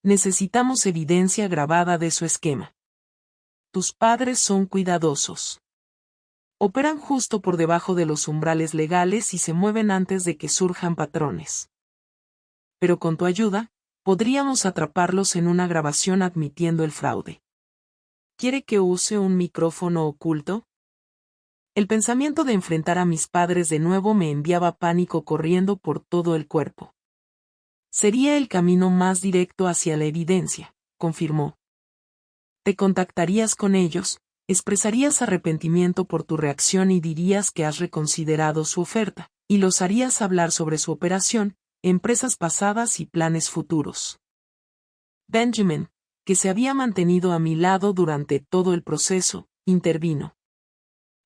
Speaker 1: Necesitamos evidencia grabada de su esquema. Tus padres son cuidadosos. Operan justo por debajo de los umbrales legales y se mueven antes de que surjan patrones. Pero con tu ayuda, podríamos atraparlos en una grabación admitiendo el fraude. ¿Quiere que use un micrófono oculto? El pensamiento de enfrentar a mis padres de nuevo me enviaba pánico corriendo por todo el cuerpo. Sería el camino más directo hacia la evidencia, confirmó. Te contactarías con ellos, expresarías arrepentimiento por tu reacción y dirías que has reconsiderado su oferta, y los harías hablar sobre su operación, empresas pasadas y planes futuros. Benjamin, que se había mantenido a mi lado durante todo el proceso, intervino.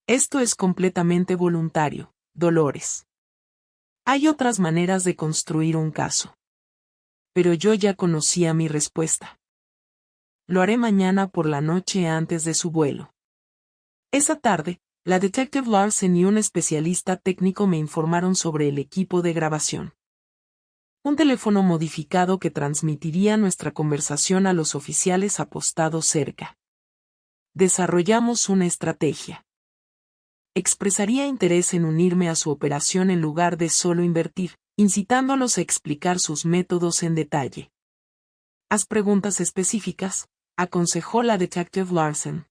Speaker 1: Esto es completamente voluntario, Dolores. Hay otras maneras de construir un caso. Pero yo ya conocía mi respuesta. Lo haré mañana por la noche antes de su vuelo. Esa tarde, la detective Larsen y un especialista técnico me informaron sobre el equipo de grabación. Un teléfono modificado que transmitiría nuestra conversación a los oficiales apostados cerca. Desarrollamos una estrategia. Expresaría interés en unirme a su operación en lugar de solo invertir, incitándolos a explicar sus métodos en detalle. Haz preguntas específicas, aconsejó la detective Larsen.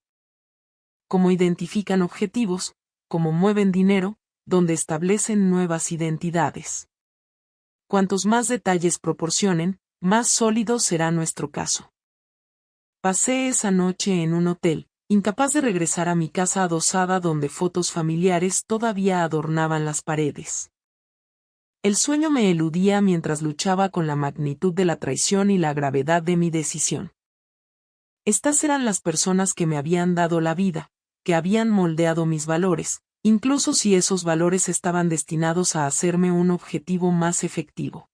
Speaker 1: Cómo identifican objetivos, cómo mueven dinero, dónde establecen nuevas identidades. Cuantos más detalles proporcionen, más sólido será nuestro caso. Pasé esa noche en un hotel, incapaz de regresar a mi casa adosada donde fotos familiares todavía adornaban las paredes. El sueño me eludía mientras luchaba con la magnitud de la traición y la gravedad de mi decisión. Estas eran las personas que me habían dado la vida, que habían moldeado mis valores, incluso si esos valores estaban destinados a hacerme un objetivo más efectivo.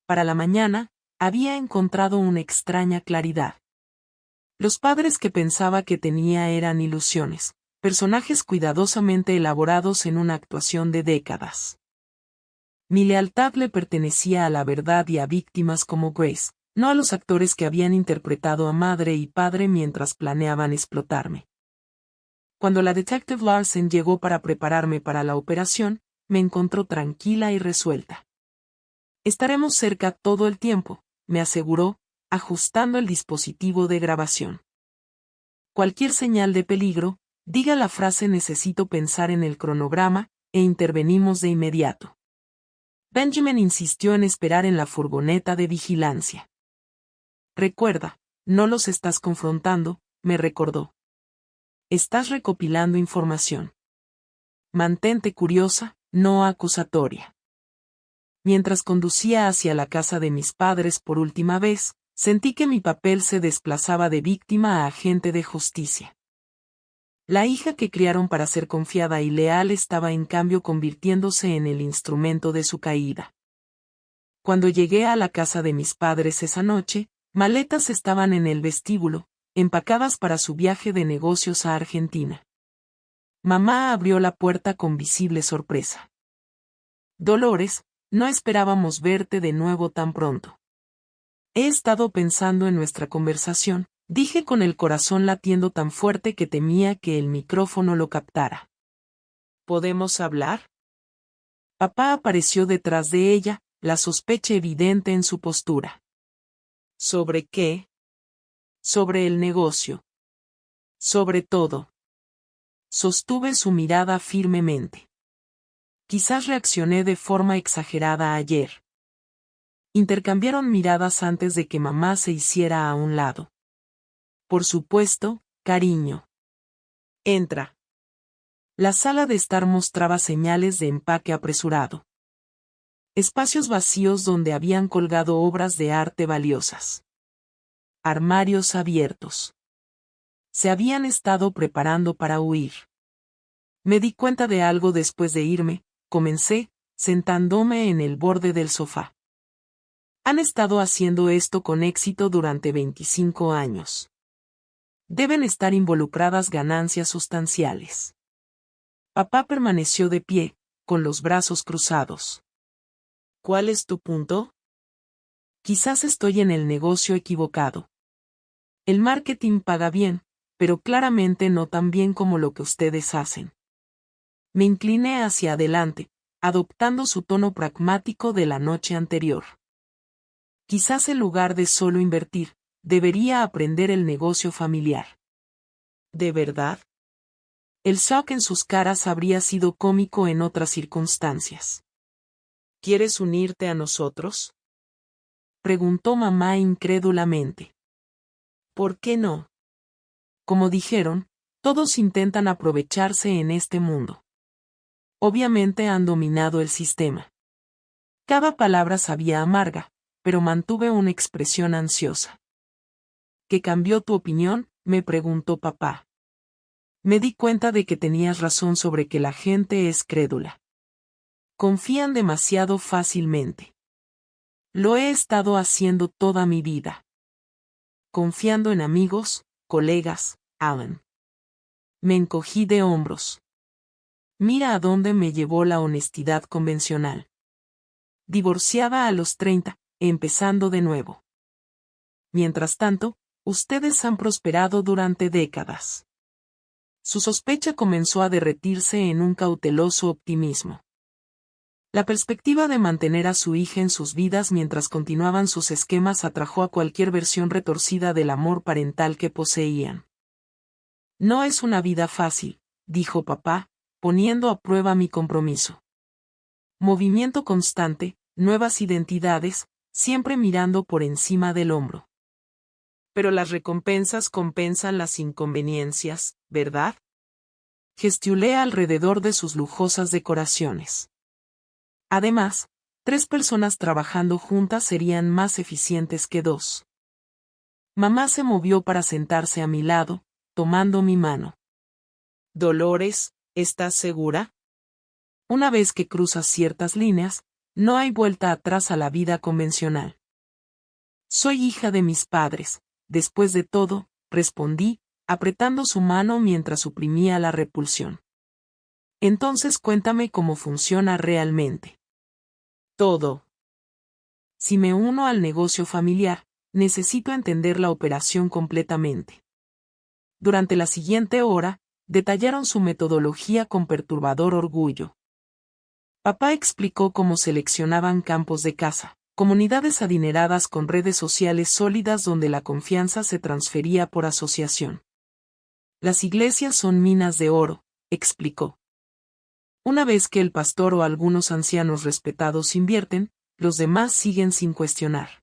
Speaker 1: Para la mañana, había encontrado una extraña claridad. Los padres que pensaba que tenía eran ilusiones, personajes cuidadosamente elaborados en una actuación de décadas. Mi lealtad le pertenecía a la verdad y a víctimas como Grace, no a los actores que habían interpretado a madre y padre mientras planeaban explotarme. Cuando la detective Larsen llegó para prepararme para la operación, me encontró tranquila y resuelta. Estaremos cerca todo el tiempo, me aseguró, ajustando el dispositivo de grabación. Cualquier señal de peligro, diga la frase necesito pensar en el cronograma, e intervenimos de inmediato. Benjamin insistió en esperar en la furgoneta de vigilancia. Recuerda, no los estás confrontando, me recordó. Estás recopilando información. Mantente curiosa, no acusatoria. Mientras conducía hacia la casa de mis padres por última vez, sentí que mi papel se desplazaba de víctima a agente de justicia. La hija que criaron para ser confiada y leal estaba en cambio convirtiéndose en el instrumento de su caída. Cuando llegué a la casa de mis padres esa noche, maletas estaban en el vestíbulo, empacadas para su viaje de negocios a Argentina. Mamá abrió la puerta con visible sorpresa. Dolores, no esperábamos verte de nuevo tan pronto. He estado pensando en nuestra conversación, dije con el corazón latiendo tan fuerte que temía que el micrófono lo captara. ¿Podemos hablar? Papá apareció detrás de ella, la sospecha evidente en su postura. ¿Sobre qué? Sobre el negocio. Sobre todo. Sostuve su mirada firmemente. Quizás reaccioné de forma exagerada ayer. Intercambiaron miradas antes de que mamá se hiciera a un lado. Por supuesto, cariño. Entra. La sala de estar mostraba señales de empaque apresurado. Espacios vacíos donde habían colgado obras de arte valiosas. Armarios abiertos. Se habían estado preparando para huir. Me di cuenta de algo después de irme, comencé, sentándome en el borde del sofá. Han estado haciendo esto con éxito durante 25 años. Deben estar involucradas ganancias sustanciales. Papá permaneció de pie, con los brazos cruzados. ¿Cuál es tu punto? Quizás estoy en el negocio equivocado. El marketing paga bien, pero claramente no tan bien como lo que ustedes hacen. Me incliné hacia adelante, adoptando su tono pragmático de la noche anterior. Quizás en lugar de solo invertir, debería aprender el negocio familiar. ¿De verdad? El shock en sus caras habría sido cómico en otras circunstancias. ¿Quieres unirte a nosotros?, preguntó mamá incrédulamente. ¿Por qué no? Como dijeron, todos intentan aprovecharse en este mundo. Obviamente han dominado el sistema. Cada palabra sabía amarga, pero mantuve una expresión ansiosa. ¿Qué cambió tu opinión?, me preguntó papá. Me di cuenta de que tenías razón sobre que la gente es crédula. Confían demasiado fácilmente. Lo he estado haciendo toda mi vida. Confiando en amigos, colegas, Alan. Me encogí de hombros. Mira a dónde me llevó la honestidad convencional. Divorciada a los 30, empezando de nuevo. Mientras tanto, ustedes han prosperado durante décadas. Su sospecha comenzó a derretirse en un cauteloso optimismo. La perspectiva de mantener a su hija en sus vidas mientras continuaban sus esquemas atrajo a cualquier versión retorcida del amor parental que poseían. No es una vida fácil, dijo papá, poniendo a prueba mi compromiso. Movimiento constante, nuevas identidades, siempre mirando por encima del hombro. Pero las recompensas compensan las inconveniencias, ¿verdad? Gesticulé alrededor de sus lujosas decoraciones. Además, 3 personas trabajando juntas serían más eficientes que 2. Mamá se movió para sentarse a mi lado, tomando mi mano. Dolores, ¿estás segura? Una vez que cruzas ciertas líneas, no hay vuelta atrás a la vida convencional. Soy hija de mis padres, después de todo, respondí, apretando su mano mientras suprimía la repulsión. Entonces cuéntame cómo funciona realmente. Todo. Si me uno al negocio familiar, necesito entender la operación completamente. Durante la siguiente hora, detallaron su metodología con perturbador orgullo. Papá explicó cómo seleccionaban campos de caza, comunidades adineradas con redes sociales sólidas donde la confianza se transfería por asociación. Las iglesias son minas de oro, explicó. Una vez que el pastor o algunos ancianos respetados invierten, los demás siguen sin cuestionar.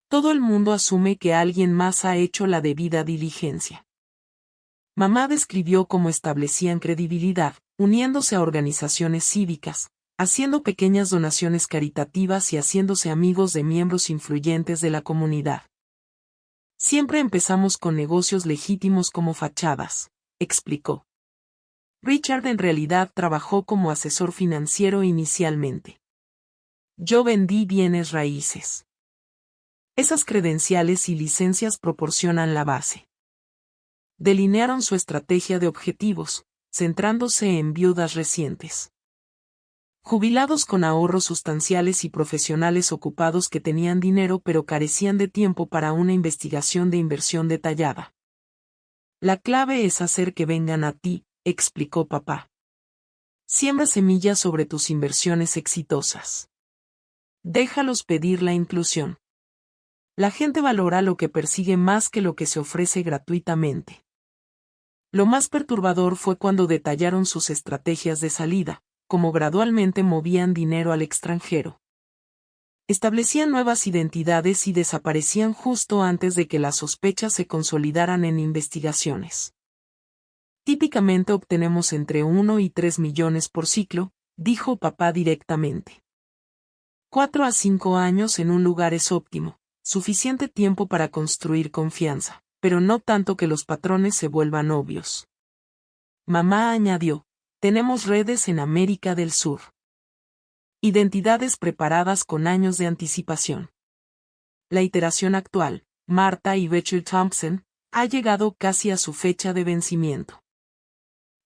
Speaker 1: Todo el mundo asume que alguien más ha hecho la debida diligencia. Mamá describió cómo establecían credibilidad, uniéndose a organizaciones cívicas, haciendo pequeñas donaciones caritativas y haciéndose amigos de miembros influyentes de la comunidad. Siempre empezamos con negocios legítimos como fachadas, explicó. Richard en realidad trabajó como asesor financiero inicialmente. Yo vendí bienes raíces. Esas credenciales y licencias proporcionan la base. Delinearon su estrategia de objetivos, centrándose en viudas recientes. Jubilados con ahorros sustanciales y profesionales ocupados que tenían dinero pero carecían de tiempo para una investigación de inversión detallada. La clave es hacer que vengan a ti, explicó papá. Siembra semillas sobre tus inversiones exitosas. Déjalos pedir la inclusión. La gente valora lo que persigue más que lo que se ofrece gratuitamente. Lo más perturbador fue cuando detallaron sus estrategias de salida, cómo gradualmente movían dinero al extranjero. Establecían nuevas identidades y desaparecían justo antes de que las sospechas se consolidaran en investigaciones. Típicamente obtenemos entre 1 y 3 millones por ciclo, dijo papá directamente. 4 a 5 años en un lugar es óptimo, suficiente tiempo para construir confianza, pero no tanto que los patrones se vuelvan obvios. Mamá añadió, tenemos redes en América del Sur. Identidades preparadas con años de anticipación. La iteración actual, Martha y Rachel Thompson, ha llegado casi a su fecha de vencimiento.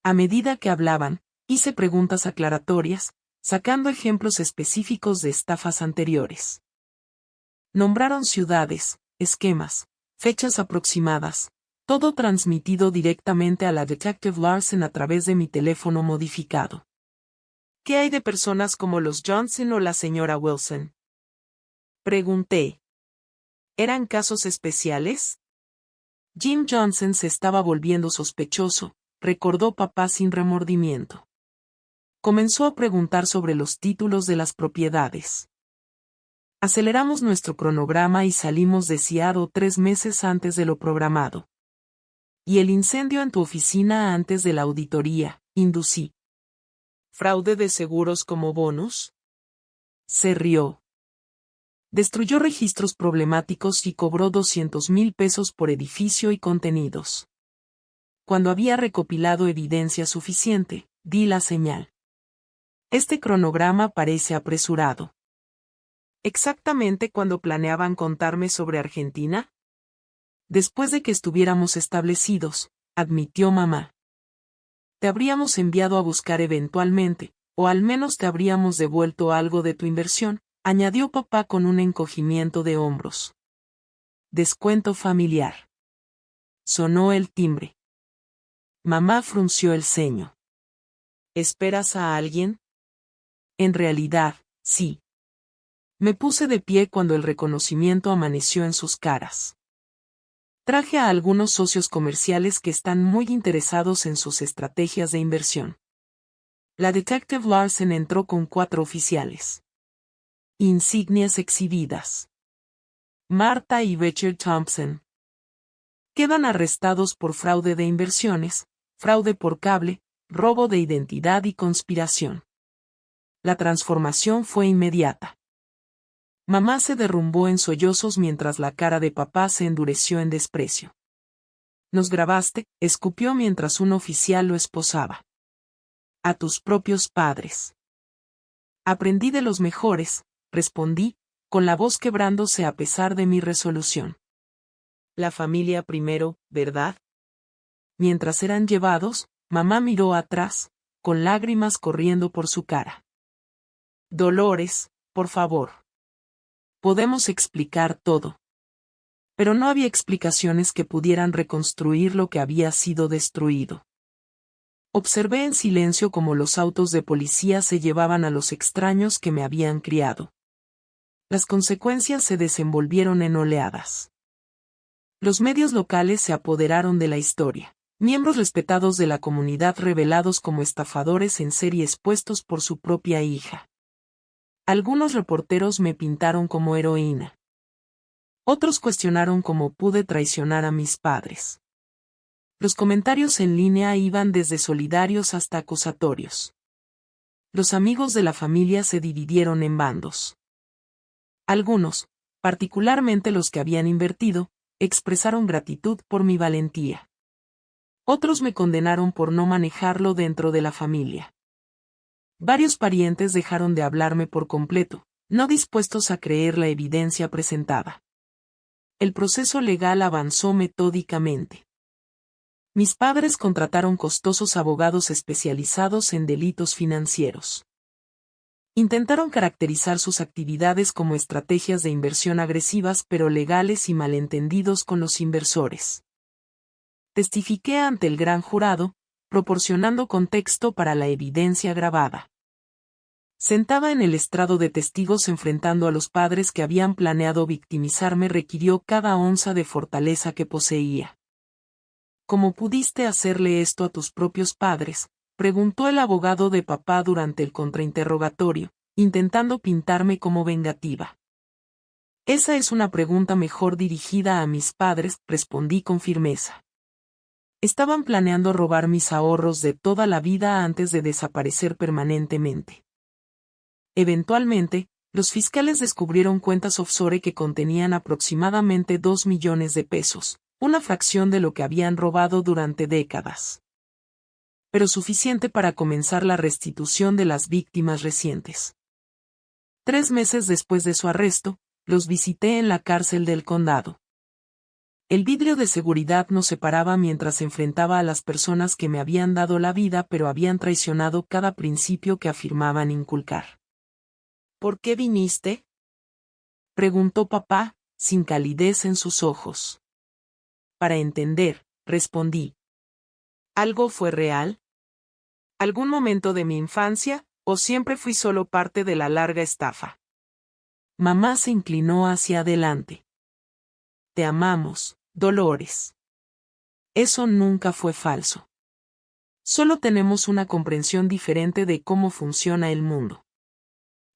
Speaker 1: A medida que hablaban, hice preguntas aclaratorias, sacando ejemplos específicos de estafas anteriores. Nombraron ciudades, esquemas, fechas aproximadas, Todo transmitido directamente a la Detective Larsen a través de mi teléfono modificado. ¿Qué hay de personas como los Johnson o la señora Wilson? Pregunté. ¿Eran casos especiales? Jim Johnson se estaba volviendo sospechoso, recordó papá sin remordimiento. Comenzó a preguntar sobre los títulos de las propiedades. Aceleramos nuestro cronograma y salimos de Seattle 3 meses antes de lo programado. ¿Y el incendio en tu oficina antes de la auditoría, inducí? ¿Fraude de seguros como bonus? Se rió. Destruyó registros problemáticos y cobró 200,000 pesos por edificio y contenidos. Cuando había recopilado evidencia suficiente, di la señal. Este cronograma parece apresurado. ¿Exactamente cuando planeaban contarme sobre Argentina? Después de que estuviéramos establecidos, admitió mamá. Te habríamos enviado a buscar eventualmente, o al menos te habríamos devuelto algo de tu inversión, añadió papá con un encogimiento de hombros. Descuento familiar. Sonó el timbre. Mamá frunció el ceño. ¿Esperas a alguien? En realidad, sí. Me puse de pie cuando el reconocimiento amaneció en sus caras. Traje a algunos socios comerciales que están muy interesados en sus estrategias de inversión. La Detective Larsen entró con 4 oficiales. Insignias exhibidas. Martha y Richard Thompson. Quedan arrestados por fraude de inversiones, fraude por cable, robo de identidad y conspiración. La transformación fue inmediata. Mamá se derrumbó en sollozos mientras la cara de papá se endureció en desprecio. Nos grabaste, escupió mientras un oficial lo esposaba. A tus propios padres. Aprendí de los mejores, respondí, con la voz quebrándose a pesar de mi resolución. La familia primero, ¿verdad? Mientras eran llevados, mamá miró atrás, con lágrimas corriendo por su cara. Dolores, por favor. Podemos explicar todo. Pero no había explicaciones que pudieran reconstruir lo que había sido destruido. Observé en silencio cómo los autos de policía se llevaban a los extraños que me habían criado. Las consecuencias se desenvolvieron en oleadas. Los medios locales se apoderaron de la historia. Miembros respetados de la comunidad revelados como estafadores en serie expuestos por su propia hija. Algunos reporteros me pintaron como heroína. Otros cuestionaron cómo pude traicionar a mis padres. Los comentarios en línea iban desde solidarios hasta acusatorios. Los amigos de la familia se dividieron en bandos. Algunos, particularmente los que habían invertido, expresaron gratitud por mi valentía. Otros me condenaron por no manejarlo dentro de la familia. Varios parientes dejaron de hablarme por completo, no dispuestos a creer la evidencia presentada. El proceso legal avanzó metódicamente. Mis padres contrataron costosos abogados especializados en delitos financieros. Intentaron caracterizar sus actividades como estrategias de inversión agresivas pero legales y malentendidos con los inversores. Testifiqué ante el gran jurado, proporcionando contexto para la evidencia grabada. Sentada en el estrado de testigos enfrentando a los padres que habían planeado victimizarme requirió cada onza de fortaleza que poseía. ¿Cómo pudiste hacerle esto a tus propios padres?, preguntó el abogado de papá durante el contrainterrogatorio, intentando pintarme como vengativa. Esa es una pregunta mejor dirigida a mis padres, respondí con firmeza. Estaban planeando robar mis ahorros de toda la vida antes de desaparecer permanentemente. Eventualmente, los fiscales descubrieron cuentas offshore que contenían aproximadamente 2 millones de pesos, una fracción de lo que habían robado durante décadas. Pero suficiente para comenzar la restitución de las víctimas recientes. 3 meses después de su arresto, los visité en la cárcel del condado. El vidrio de seguridad nos separaba mientras enfrentaba a las personas que me habían dado la vida pero habían traicionado cada principio que afirmaban inculcar. ¿Por qué viniste?, preguntó papá, sin calidez en sus ojos. Para entender, respondí. ¿Algo fue real? ¿Algún momento de mi infancia, o siempre fui solo parte de la larga estafa? Mamá se inclinó hacia adelante. Te amamos, Dolores. Eso nunca fue falso. Solo tenemos una comprensión diferente de cómo funciona el mundo.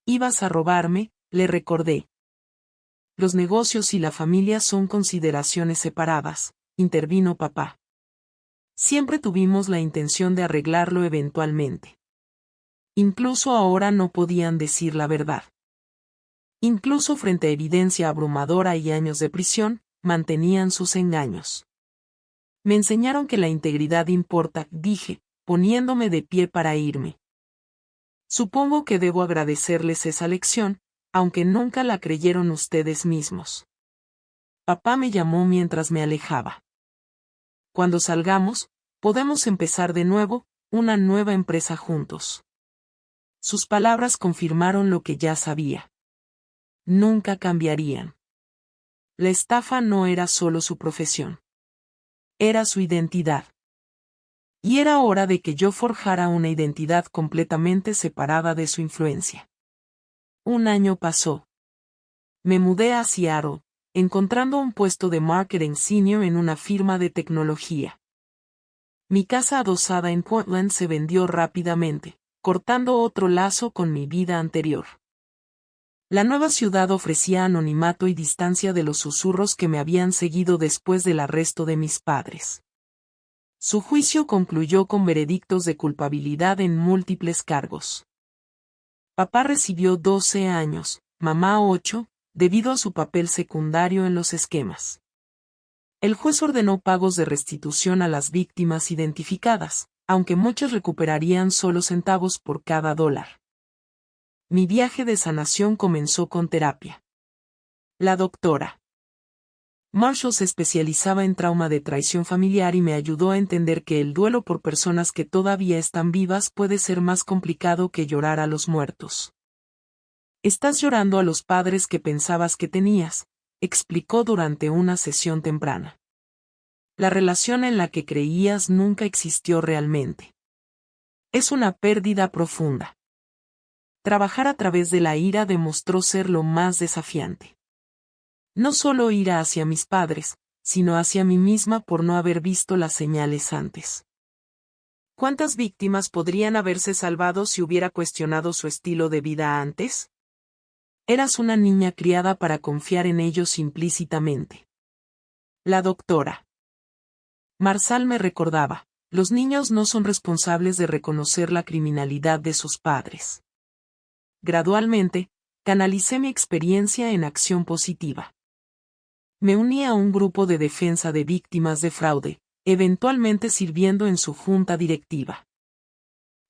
Speaker 1: Ibas a robarme, le recordé. Los negocios y la familia son consideraciones separadas, intervino papá. Siempre tuvimos la intención de arreglarlo eventualmente. Incluso ahora no podían decir la verdad. Incluso frente a evidencia abrumadora y años de prisión, mantenían sus engaños. Me enseñaron que la integridad importa, dije, poniéndome de pie para irme. Supongo que debo agradecerles esa lección, aunque nunca la creyeron ustedes mismos. Papá me llamó mientras me alejaba. Cuando salgamos, podemos empezar de nuevo, una nueva empresa juntos. Sus palabras confirmaron lo que ya sabía. Nunca cambiarían. La estafa no era solo su profesión. Era su identidad. Y era hora de que yo forjara una identidad completamente separada de su influencia. Un año pasó. Me mudé a Seattle, encontrando un puesto de marketing senior en una firma de tecnología. Mi casa adosada en Portland se vendió rápidamente, cortando otro lazo con mi vida anterior. La nueva ciudad ofrecía anonimato y distancia de los susurros que me habían seguido después del arresto de mis padres. Su juicio concluyó con veredictos de culpabilidad en múltiples cargos. Papá recibió 12 años, mamá 8, debido a su papel secundario en los esquemas. El juez ordenó pagos de restitución a las víctimas identificadas, aunque muchos recuperarían solo centavos por cada dólar. Mi viaje de sanación comenzó con terapia. La doctora Marshall se especializaba en trauma de traición familiar y me ayudó a entender que el duelo por personas que todavía están vivas puede ser más complicado que llorar a los muertos. Estás llorando a los padres que pensabas que tenías, explicó durante una sesión temprana. La relación en la que creías nunca existió realmente. Es una pérdida profunda. Trabajar a través de la ira demostró ser lo más desafiante. No solo ira hacia mis padres, sino hacia mí misma por no haber visto las señales antes. ¿Cuántas víctimas podrían haberse salvado si hubiera cuestionado su estilo de vida antes? Eras una niña criada para confiar en ellos implícitamente. La doctora Marsal me recordaba, los niños no son responsables de reconocer la criminalidad de sus padres. Gradualmente, canalicé mi experiencia en acción positiva. Me uní a un grupo de defensa de víctimas de fraude, eventualmente sirviendo en su junta directiva.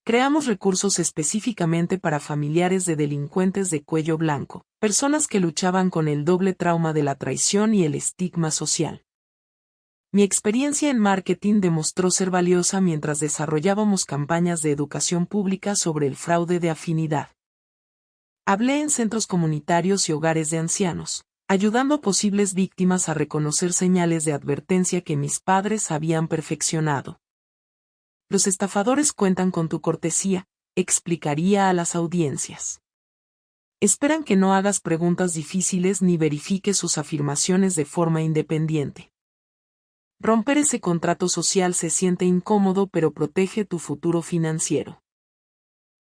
Speaker 1: Creamos recursos específicamente para familiares de delincuentes de cuello blanco, personas que luchaban con el doble trauma de la traición y el estigma social. Mi experiencia en marketing demostró ser valiosa mientras desarrollábamos campañas de educación pública sobre el fraude de afinidad. Hablé en centros comunitarios y hogares de ancianos, ayudando a posibles víctimas a reconocer señales de advertencia que mis padres habían perfeccionado. Los estafadores cuentan con tu cortesía, explicaría a las audiencias. Esperan que no hagas preguntas difíciles ni verifiques sus afirmaciones de forma independiente. Romper ese contrato social se siente incómodo pero protege tu futuro financiero.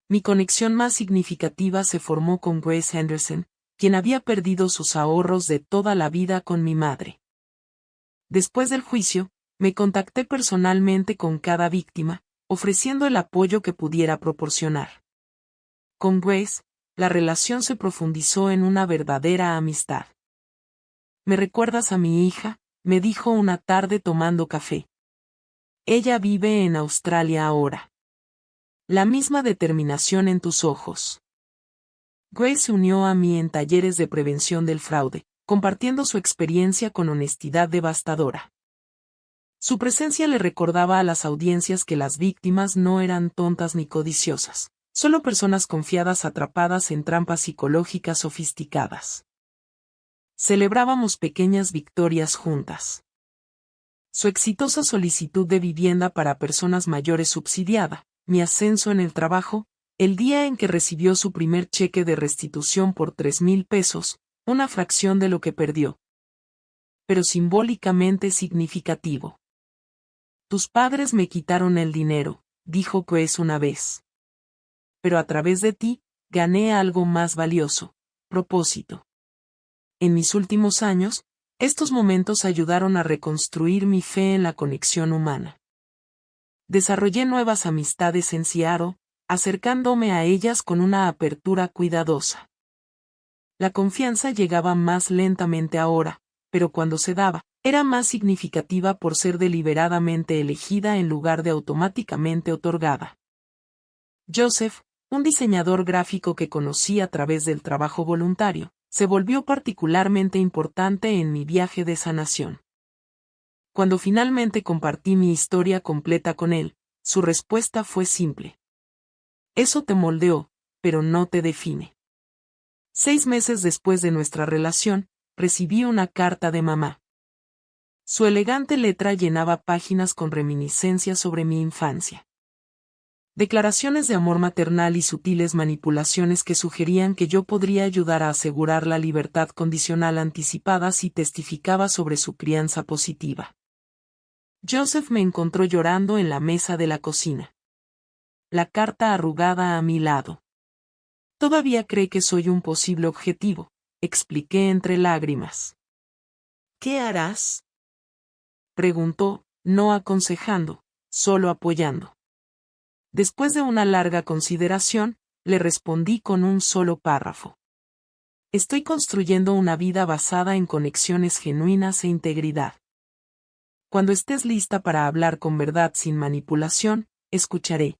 Speaker 1: Mi conexión más significativa se formó con Grace Henderson, quien había perdido sus ahorros de toda la vida con mi madre. Después del juicio, me contacté personalmente con cada víctima, ofreciendo el apoyo que pudiera proporcionar. Con Grace, la relación se profundizó en una verdadera amistad. ¿Me recuerdas a mi hija?, me dijo una tarde tomando café. Ella vive en Australia ahora. La misma determinación en tus ojos. Grace se unió a mí en talleres de prevención del fraude, compartiendo su experiencia con honestidad devastadora. Su presencia le recordaba a las audiencias que las víctimas no eran tontas ni codiciosas, solo personas confiadas atrapadas en trampas psicológicas sofisticadas. Celebrábamos pequeñas victorias juntas. Su exitosa solicitud de vivienda para personas mayores subsidiada, mi ascenso en el trabajo, el día en que recibió su primer cheque de restitución por 3,000 pesos, una fracción de lo que perdió. Pero simbólicamente significativo. Tus padres me quitaron el dinero, dijo Grace una vez. Pero a través de ti, gané algo más valioso, propósito. En mis últimos años, estos momentos ayudaron a reconstruir mi fe en la conexión humana. Desarrollé nuevas amistades en Seattle, acercándome a ellas con una apertura cuidadosa. La confianza llegaba más lentamente ahora, pero cuando se daba, era más significativa por ser deliberadamente elegida en lugar de automáticamente otorgada. Joseph, un diseñador gráfico que conocí a través del trabajo voluntario, se volvió particularmente importante en mi viaje de sanación. Cuando finalmente compartí mi historia completa con él, su respuesta fue simple. Eso te moldeó, pero no te define. 6 meses después de nuestra relación, recibí una carta de mamá. Su elegante letra llenaba páginas con reminiscencias sobre mi infancia. Declaraciones de amor maternal y sutiles manipulaciones que sugerían que yo podría ayudar a asegurar la libertad condicional anticipada si testificaba sobre su crianza positiva. Joseph me encontró llorando en la mesa de la cocina. La carta arrugada a mi lado. Todavía cree que soy un posible objetivo, expliqué entre lágrimas. ¿Qué harás? Preguntó, no aconsejando, solo apoyando. Después de una larga consideración, le respondí con un solo párrafo. Estoy construyendo una vida basada en conexiones genuinas e integridad. Cuando estés lista para hablar con verdad sin manipulación, escucharé.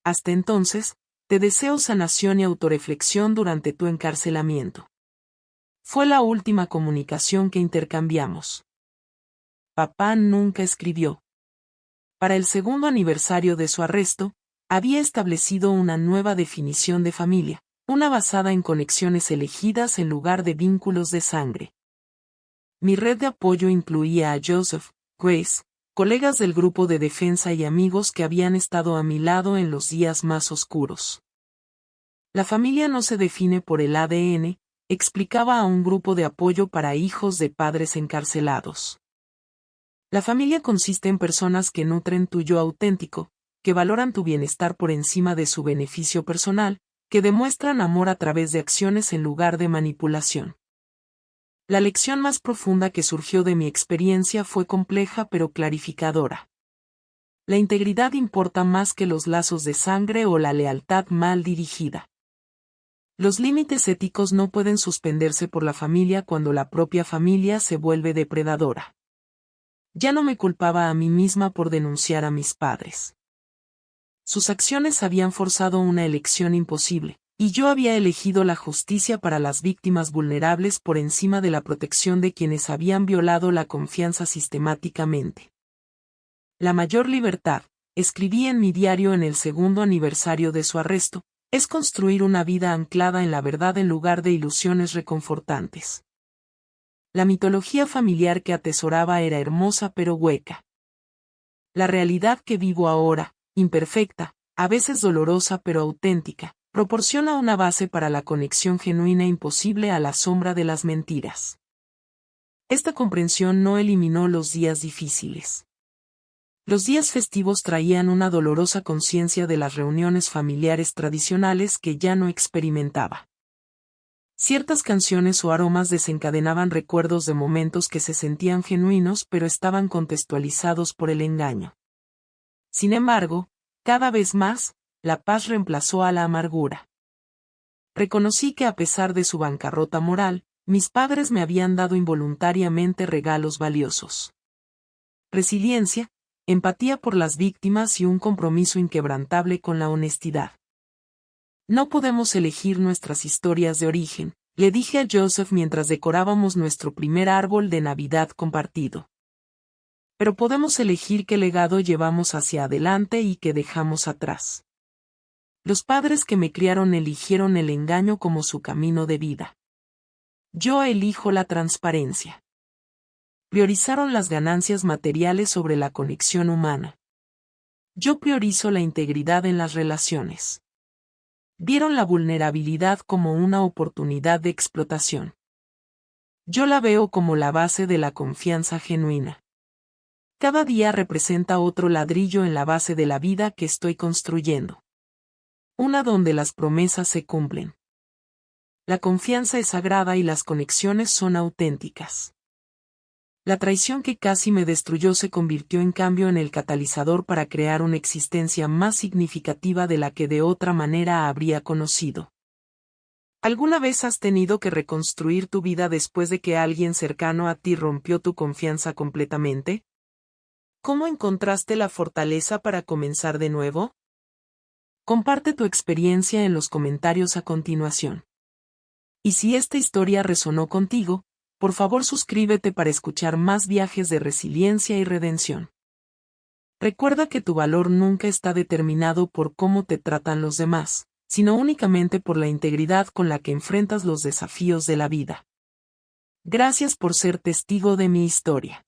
Speaker 1: Hasta entonces, te deseo sanación y autorreflexión durante tu encarcelamiento. Fue la última comunicación que intercambiamos. Papá nunca escribió. Para el segundo aniversario de su arresto, había establecido una nueva definición de familia, una basada en conexiones elegidas en lugar de vínculos de sangre. Mi red de apoyo incluía a Joseph, Grace, colegas del grupo de defensa y amigos que habían estado a mi lado en los días más oscuros. La familia no se define por el ADN, explicaba a un grupo de apoyo para hijos de padres encarcelados. La familia consiste en personas que nutren tu yo auténtico, que valoran tu bienestar por encima de su beneficio personal, que demuestran amor a través de acciones en lugar de manipulación. La lección más profunda que surgió de mi experiencia fue compleja pero clarificadora. La integridad importa más que los lazos de sangre o la lealtad mal dirigida. Los límites éticos no pueden suspenderse por la familia cuando la propia familia se vuelve depredadora. Ya no me culpaba a mí misma por denunciar a mis padres. Sus acciones habían forzado una elección imposible, y yo había elegido la justicia para las víctimas vulnerables por encima de la protección de quienes habían violado la confianza sistemáticamente. La mayor libertad, escribí en mi diario en el segundo aniversario de su arresto, es construir una vida anclada en la verdad en lugar de ilusiones reconfortantes. La mitología familiar que atesoraba era hermosa pero hueca. La realidad que vivo ahora, imperfecta, a veces dolorosa pero auténtica, proporciona una base para la conexión genuina imposible a la sombra de las mentiras. Esta comprensión no eliminó los días difíciles. Los días festivos traían una dolorosa conciencia de las reuniones familiares tradicionales que ya no experimentaba. Ciertas canciones o aromas desencadenaban recuerdos de momentos que se sentían genuinos pero estaban contextualizados por el engaño. Sin embargo, cada vez más, la paz reemplazó a la amargura. Reconocí que a pesar de su bancarrota moral, mis padres me habían dado involuntariamente regalos valiosos. Resiliencia, empatía por las víctimas y un compromiso inquebrantable con la honestidad. No podemos elegir nuestras historias de origen, le dije a Joseph mientras decorábamos nuestro primer árbol de Navidad compartido. Pero podemos elegir qué legado llevamos hacia adelante y qué dejamos atrás. Los padres que me criaron eligieron el engaño como su camino de vida. Yo elijo la transparencia. Priorizaron las ganancias materiales sobre la conexión humana. Yo priorizo la integridad en las relaciones. Vieron la vulnerabilidad como una oportunidad de explotación. Yo la veo como la base de la confianza genuina. Cada día representa otro ladrillo en la base de la vida que estoy construyendo. Una donde las promesas se cumplen. La confianza es sagrada y las conexiones son auténticas. La traición que casi me destruyó se convirtió en cambio en el catalizador para crear una existencia más significativa de la que de otra manera habría conocido. ¿Alguna vez has tenido que reconstruir tu vida después de que alguien cercano a ti rompió tu confianza completamente? ¿Cómo encontraste la fortaleza para comenzar de nuevo? Comparte tu experiencia en los comentarios a continuación. Y si esta historia resonó contigo, por favor suscríbete para escuchar más viajes de resiliencia y redención. Recuerda que tu valor nunca está determinado por cómo te tratan los demás, sino únicamente por la integridad con la que enfrentas los desafíos de la vida. Gracias por ser testigo de mi historia.